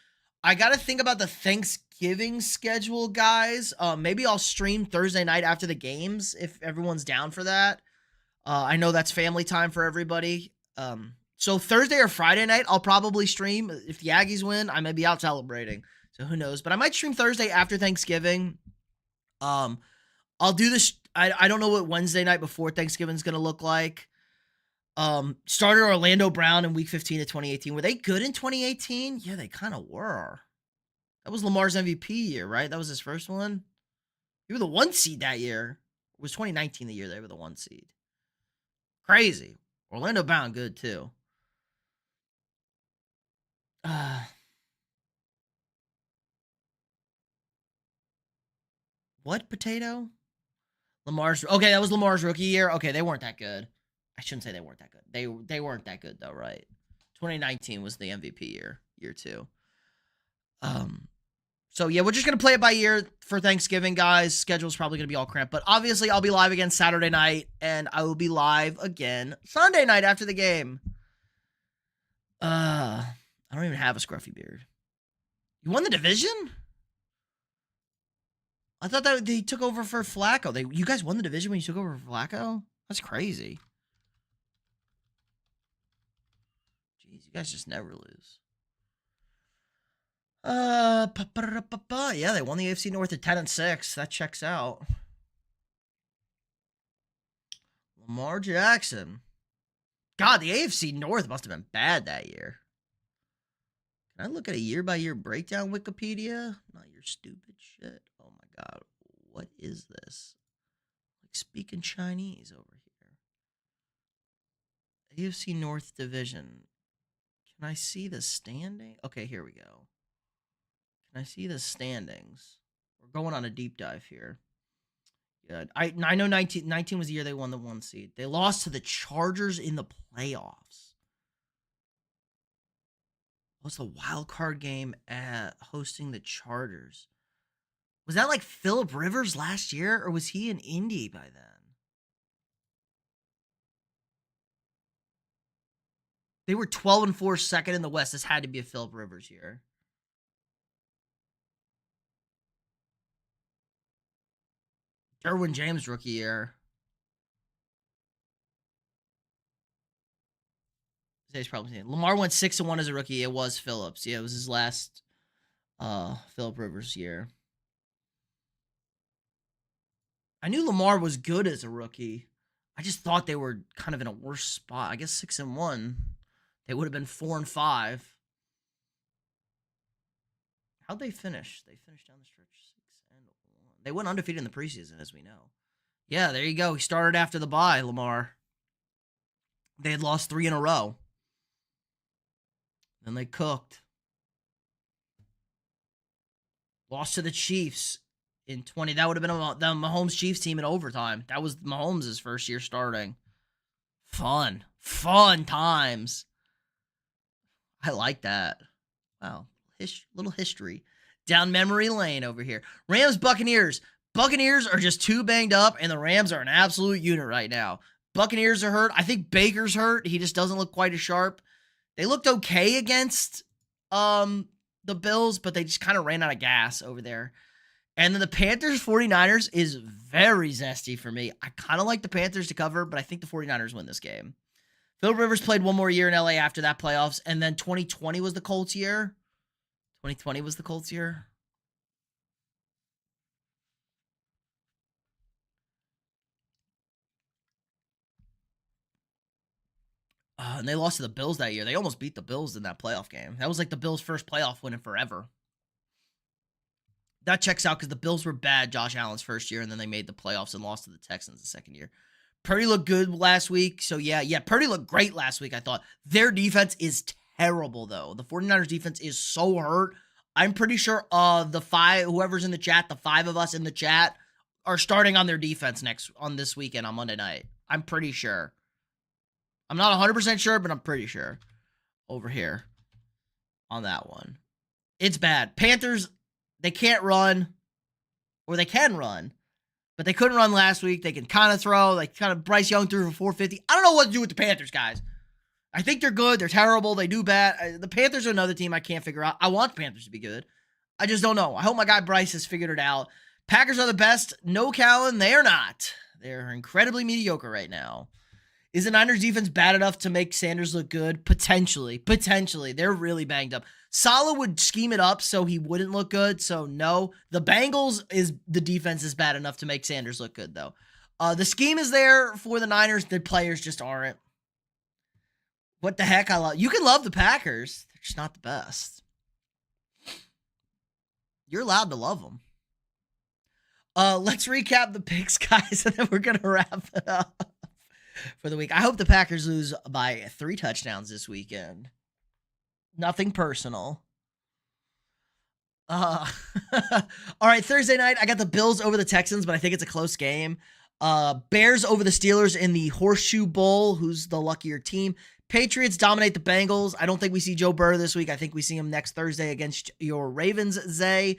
[SPEAKER 1] I got to think about the Thanksgiving schedule, guys. Maybe I'll stream Thursday night after the games if everyone's down for that. I know that's family time for everybody. So Thursday or Friday night, I'll probably stream. If the Aggies win, I may be out celebrating. So who knows? But I might stream Thursday after Thanksgiving. I'll do this. I don't know what Wednesday night before Thanksgiving is going to look like. Started Orlando Brown in week 15 of 2018. Were they good in 2018? Yeah, they kind of were. That was Lamar's MVP year, right? That was his first one. You were the 1 seed that year. It was 2019 the year they were the 1 seed. Crazy. Orlando Brown good too. What potato? Lamar's okay. That was Lamar's rookie year. Okay, they weren't that good. I shouldn't say they weren't that good. They weren't that good though, right? 2019 was the MVP year 2. So yeah, we're just gonna play it by ear for Thanksgiving, guys. Schedule's probably gonna be all cramped, but obviously I'll be live again Saturday night, and I will be live again Sunday night after the game. I don't even have a scruffy beard. You won the division? I thought that they took over for Flacco. You guys won the division when you took over for Flacco? That's crazy. Jeez, you guys just never lose. Yeah, they won the AFC North at 10-6. That checks out. Lamar Jackson. God, the AFC North must have been bad that year. Can I look at a year-by-year breakdown Wikipedia? Not your stupid shit. Oh my God, what is this? Like speaking Chinese over here. AFC North Division. Can I see the standing? Okay, here we go. Can I see the standings? We're going on a deep dive here. Yeah, I know 19 was the year they won the 1 seed. They lost to the Chargers in the playoffs. What's the wild card game at hosting the Chargers? Was that like Phillip Rivers last year, or was he in Indy by then? They were 12-4, second in the West. This had to be a Phillip Rivers year. Derwin James rookie year. He's probably saying Lamar went 6-1 as a rookie. It was Phillips. Yeah, it was his last Phillip Rivers year. I knew Lamar was good as a rookie. I just thought they were kind of in a worse spot. I guess 6-1. They would have been 4-5. How'd they finish? They finished down the stretch 6-1. They went undefeated in the preseason, as we know. Yeah, there you go. He started after the bye, Lamar. They had lost 3 in a row. Then they cooked. Lost to the Chiefs in 20. That would have been the Mahomes Chiefs team in overtime. That was Mahomes' first year starting. Fun times. I like that. Wow, little history. Down memory lane over here. Rams, Buccaneers. Buccaneers are just too banged up, and the Rams are an absolute unit right now. Buccaneers are hurt. I think Baker's hurt. He just doesn't look quite as sharp. They looked okay against the Bills, but they just kind of ran out of gas over there. And then the Panthers 49ers is very zesty for me. I kind of like the Panthers to cover, but I think the 49ers win this game. Phil Rivers played one more year in LA after that playoffs, and then 2020 was the Colts year. 2020 was the Colts year. And they lost to the Bills that year. They almost beat the Bills in that playoff game. That was like the Bills' first playoff win in forever. That checks out because the Bills were bad Josh Allen's first year, and then they made the playoffs and lost to the Texans the second year. Purdy looked good last week. So, yeah, Purdy looked great last week, I thought. Their defense is terrible, though. The 49ers defense is so hurt. I'm pretty sure whoever's in the chat, the 5 of us in the chat, are starting on their defense on this weekend on Monday night. I'm pretty sure. I'm not 100% sure, but I'm pretty sure over here on that one. It's bad. Panthers, they can't run, or they can run, but they couldn't run last week. They can kind of throw. Like Bryce Young threw for 450. I don't know what to do with the Panthers, guys. I think they're good. They're terrible. They do bad. The Panthers are another team I can't figure out. I want the Panthers to be good. I just don't know. I hope my guy Bryce has figured it out. Packers are the best. No Callan, they are not. They're incredibly mediocre right now. Is the Niners defense bad enough to make Sanders look good? Potentially. They're really banged up. Saleh would scheme it up so he wouldn't look good. So no, the Bengals the defense is bad enough to make Sanders look good though. The scheme is there for the Niners. The players just aren't. What the heck? You can love the Packers. They're just not the best. You're allowed to love them. Let's recap the picks, guys, and then we're going to wrap it up for the week. I hope the Packers lose by 3 touchdowns this weekend. Nothing personal. All right, Thursday night, I got the Bills over the Texans, but I think it's a close game. Bears over the Steelers in the Horseshoe Bowl. Who's the luckier team? Patriots dominate the Bengals. I don't think we see Joe Burrow this week. I think we see him next Thursday against your Ravens, Zay,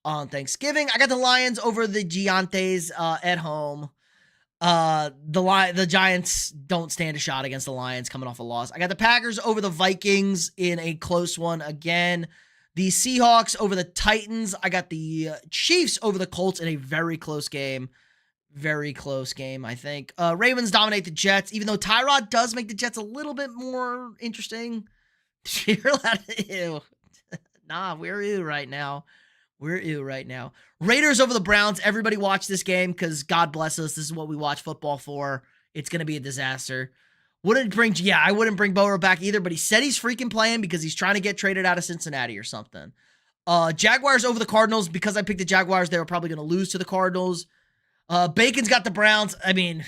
[SPEAKER 1] on Thanksgiving. I got the Lions over the Giants at home. The Giants don't stand a shot against the Lions coming off a loss. I got the Packers over the Vikings in a close one again. The Seahawks over the Titans. I got the Chiefs over the Colts in a very close game. Very close game, I think. Ravens dominate the Jets, even though Tyrod does make the Jets a little bit more interesting. You're allowed to, ew. Nah, we're ew right now. We're ew right now. Raiders over the Browns. Everybody watch this game because God bless us. This is what we watch football for. It's going to be a disaster. I wouldn't bring Burrow back either, but he said he's freaking playing because he's trying to get traded out of Cincinnati or something. Jaguars over the Cardinals. Because I picked the Jaguars, they were probably going to lose to the Cardinals. Bacon's got the Browns. I mean,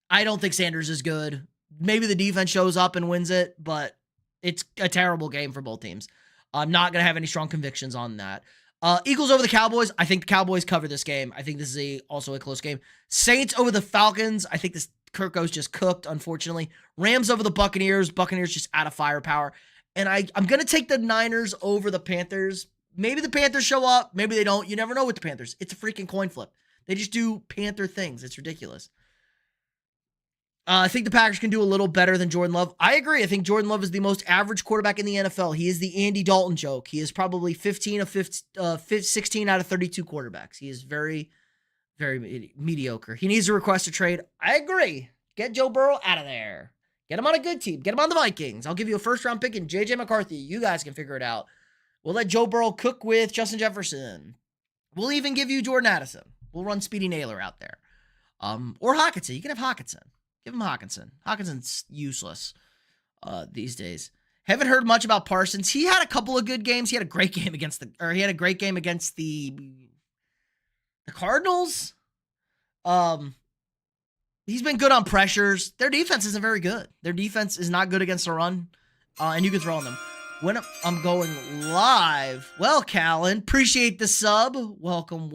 [SPEAKER 1] I don't think Sanders is good. Maybe the defense shows up and wins it, but it's a terrible game for both teams. I'm not going to have any strong convictions on that. Eagles over the Cowboys. I think the Cowboys cover this game. I think this is also a close game. Saints over the Falcons. I think this Kirko's just cooked, unfortunately. Rams over the Buccaneers. Buccaneers just out of firepower. And I'm going to take the Niners over the Panthers. Maybe the Panthers show up. Maybe they don't. You never know with the Panthers. It's a freaking coin flip. They just do Panther things. It's ridiculous. I think the Packers can do a little better than Jordan Love. I agree. I think Jordan Love is the most average quarterback in the NFL. He is the Andy Dalton joke. He is probably 16 out of 32 quarterbacks. He is very, very mediocre. He needs to request a trade. I agree. Get Joe Burrow out of there. Get him on a good team. Get him on the Vikings. I'll give you a first-round pick in J.J. McCarthy. You guys can figure it out. We'll let Joe Burrow cook with Justin Jefferson. We'll even give you Jordan Addison. We'll run Speedy Naylor out there. Or Hawkinson. You can have Hawkinson. Give him Hawkinson. Hawkinson's useless these days. Haven't heard much about Parsons. He had a couple of good games. He had a great game against the Cardinals. He's been good on pressures. Their defense isn't very good. Their defense is not good against the run. And you can throw on them. When I'm going live. Well, Callan, appreciate the sub. Welcome.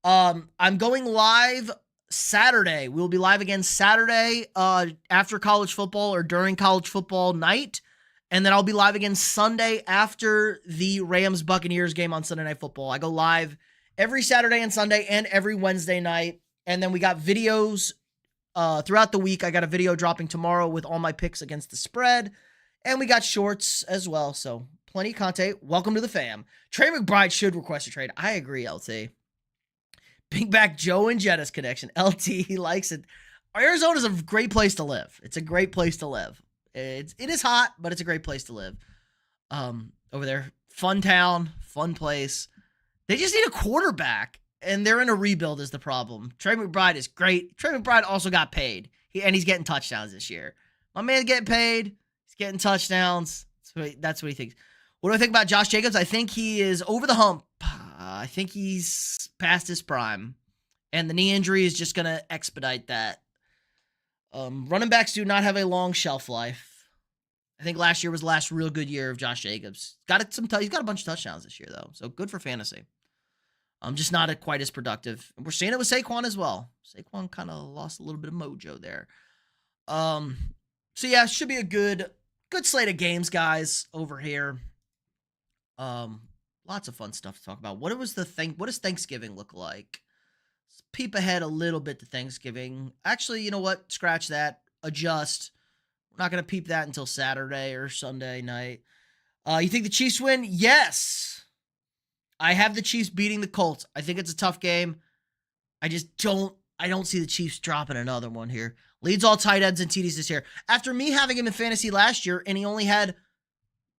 [SPEAKER 1] I'm going live Saturday. We'll be live again Saturday after college football or during college football night. And then I'll be live again Sunday after the Rams-Buccaneers game on Sunday Night Football. I go live every Saturday and Sunday and every Wednesday night. And then we got videos throughout the week. I got a video dropping tomorrow with all my picks against the spread. And we got shorts as well. So plenty of content. Welcome to the fam. Trey McBride should request a trade. I agree, LT. Bring back Joe and Jettis connection. LT, he likes it. Arizona's a great place to live. It's a great place to live. It is hot, but it's a great place to live. Over there. Fun town, fun place. They just need a quarterback, and they're in a rebuild is the problem. Trey McBride is great. Trey McBride also got paid, and he's getting touchdowns this year. My man's getting paid. He's getting touchdowns. That's what he thinks. What do I think about Josh Jacobs? I think he is over the hump. I think he's past his prime, and the knee injury is just going to expedite that. Running backs do not have a long shelf life. I think last year was the last real good year of Josh Jacobs. He's got a bunch of touchdowns this year, though, so good for fantasy. Just not quite as productive. We're seeing it with Saquon as well. Saquon kind of lost a little bit of mojo there. So yeah, should be a good slate of games, guys, over here. Lots of fun stuff to talk about. What does Thanksgiving look like? Let's peep ahead a little bit to Thanksgiving. Actually, you know what? Scratch that. Adjust. We're not going to peep that until Saturday or Sunday night. You think the Chiefs win? Yes. I have the Chiefs beating the Colts. I think it's a tough game. I don't see the Chiefs dropping another one here. Leads all tight ends and TDs this year. After me having him in fantasy last year, and he only had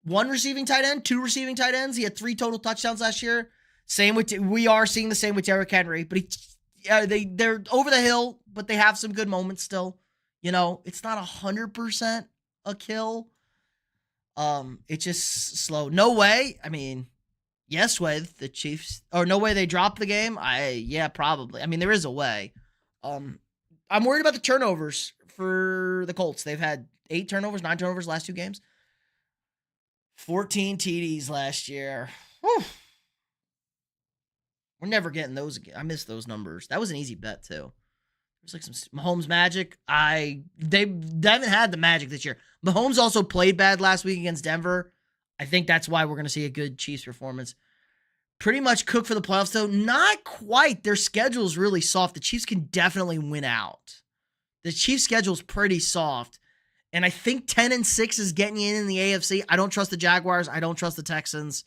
[SPEAKER 1] 1 receiving tight end, 2 receiving tight ends. He had 3 total touchdowns last year. We are seeing the same with Derrick Henry, but Yeah, they're over the hill, but they have some good moments still. You know, it's not 100% a kill. It's just slow. No way. I mean, yes way the Chiefs, or no way they drop the game. Yeah, probably. I mean, there is a way. I'm worried about the turnovers for the Colts. They've had 8 turnovers, 9 turnovers last 2 games. 14 TDs last year. Whew. We're never getting those again. I miss those numbers. That was an easy bet too. There's like some Mahomes magic. They haven't had the magic this year. Mahomes also played bad last week against Denver. I think that's why we're going to see a good Chiefs performance. Pretty much cooked for the playoffs, though. Not quite. Their schedule is really soft. The Chiefs can definitely win out. The Chiefs' schedule is pretty soft. And I think 10-6 is getting you in the AFC. I don't trust the Jaguars. I don't trust the Texans.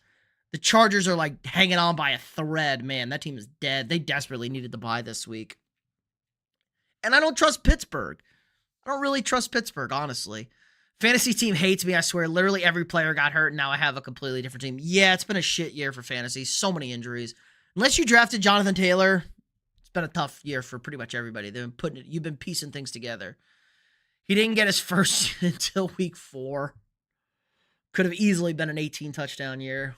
[SPEAKER 1] The Chargers are like hanging on by a thread. Man, that team is dead. They desperately needed to bye this week. And I don't trust Pittsburgh. I don't really trust Pittsburgh, honestly. Fantasy team hates me, I swear. Literally every player got hurt, and now I have a completely different team. Yeah, it's been a shit year for fantasy. So many injuries. Unless you drafted Jonathan Taylor, it's been a tough year for pretty much everybody. You've been piecing things together. He didn't get his first until week 4. Could have easily been an 18-touchdown year.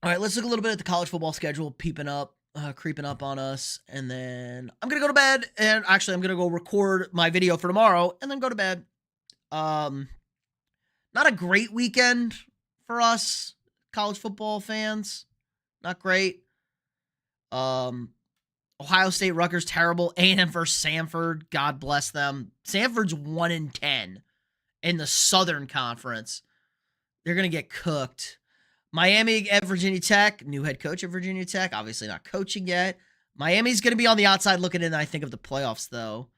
[SPEAKER 1] All right, let's look a little bit at the college football schedule creeping up on us. And then I'm going to go to bed. And actually, I'm going to go record my video for tomorrow and then go to bed. Not a great weekend for us college football fans. Not great. Ohio State, Rutgers, terrible. A&M versus Samford. God bless them. Samford's 1-10 in the Southern Conference. They're going to get cooked. Miami at Virginia Tech, new head coach at Virginia Tech, obviously not coaching yet. Miami's going to be on the outside looking in, I think, of the playoffs, though.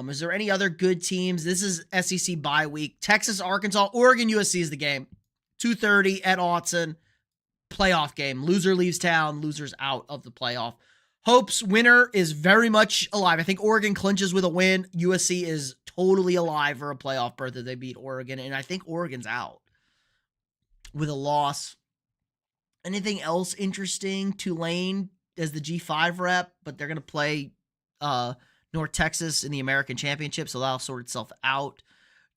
[SPEAKER 1] Is there any other good teams? This is SEC bye week. Texas, Arkansas, Oregon, USC is the game. 2:30 at Autzen. Playoff game. Loser leaves town. Loser's out of the playoff. Hope's winner is very much alive. I think Oregon clinches with a win. USC is totally alive for a playoff berth if they beat Oregon, and I think Oregon's out with a loss. Anything else interesting? Tulane as the G5 rep, but they're going to play North Texas in the American Championship, so that'll sort itself out.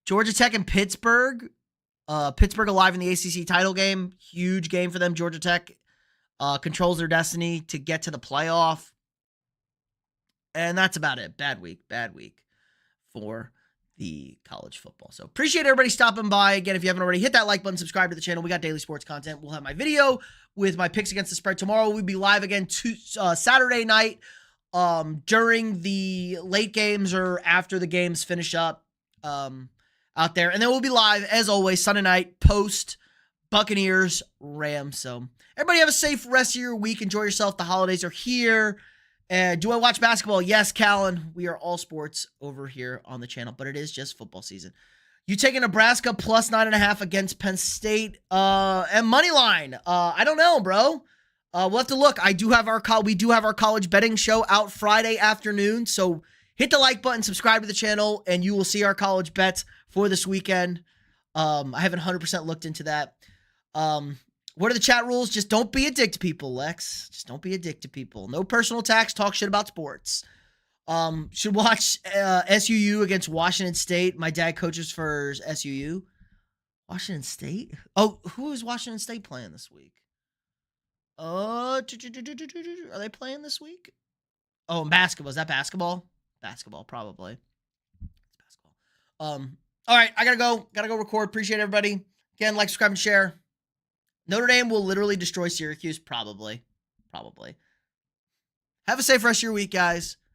[SPEAKER 1] Georgia Tech and Pittsburgh. Pittsburgh alive in the ACC title game. Huge game for them. Georgia Tech controls their destiny to get to the playoff. And that's about it. Bad week for the college football. So appreciate everybody stopping by. Again, if you haven't already, hit that like button, subscribe to the channel. We got daily sports content. We'll have my video with my picks against the spread tomorrow. We'll be live again Saturday night during the late games or after the games finish up out there. And then we'll be live, as always, Sunday night, post Buccaneers, Rams. So everybody have a safe rest of your week. Enjoy yourself. The holidays are here. Do I watch basketball? Yes, Callan. We are all sports over here on the channel, but it is just football season. You taking Nebraska plus 9.5 against Penn State and money line? I don't know, bro. We'll have to look. We do have our college betting show out Friday afternoon, so hit the like button, subscribe to the channel, and you will see our college bets for this weekend. I haven't 100% looked into that. What are the chat rules? Just don't be a dick to people, Lex. Just don't be a dick to people. No personal attacks. Talk shit about sports. Should watch SUU against Washington State. My dad coaches for SUU. Washington State? Oh, who is Washington State playing this week? Are they playing this week? Oh, basketball. Is that basketball? Basketball, probably. It's basketball. All right, I gotta go. Gotta go record. Appreciate everybody. Again, like, subscribe, and share. Notre Dame will literally destroy Syracuse, probably. Have a safe rest of your week, guys.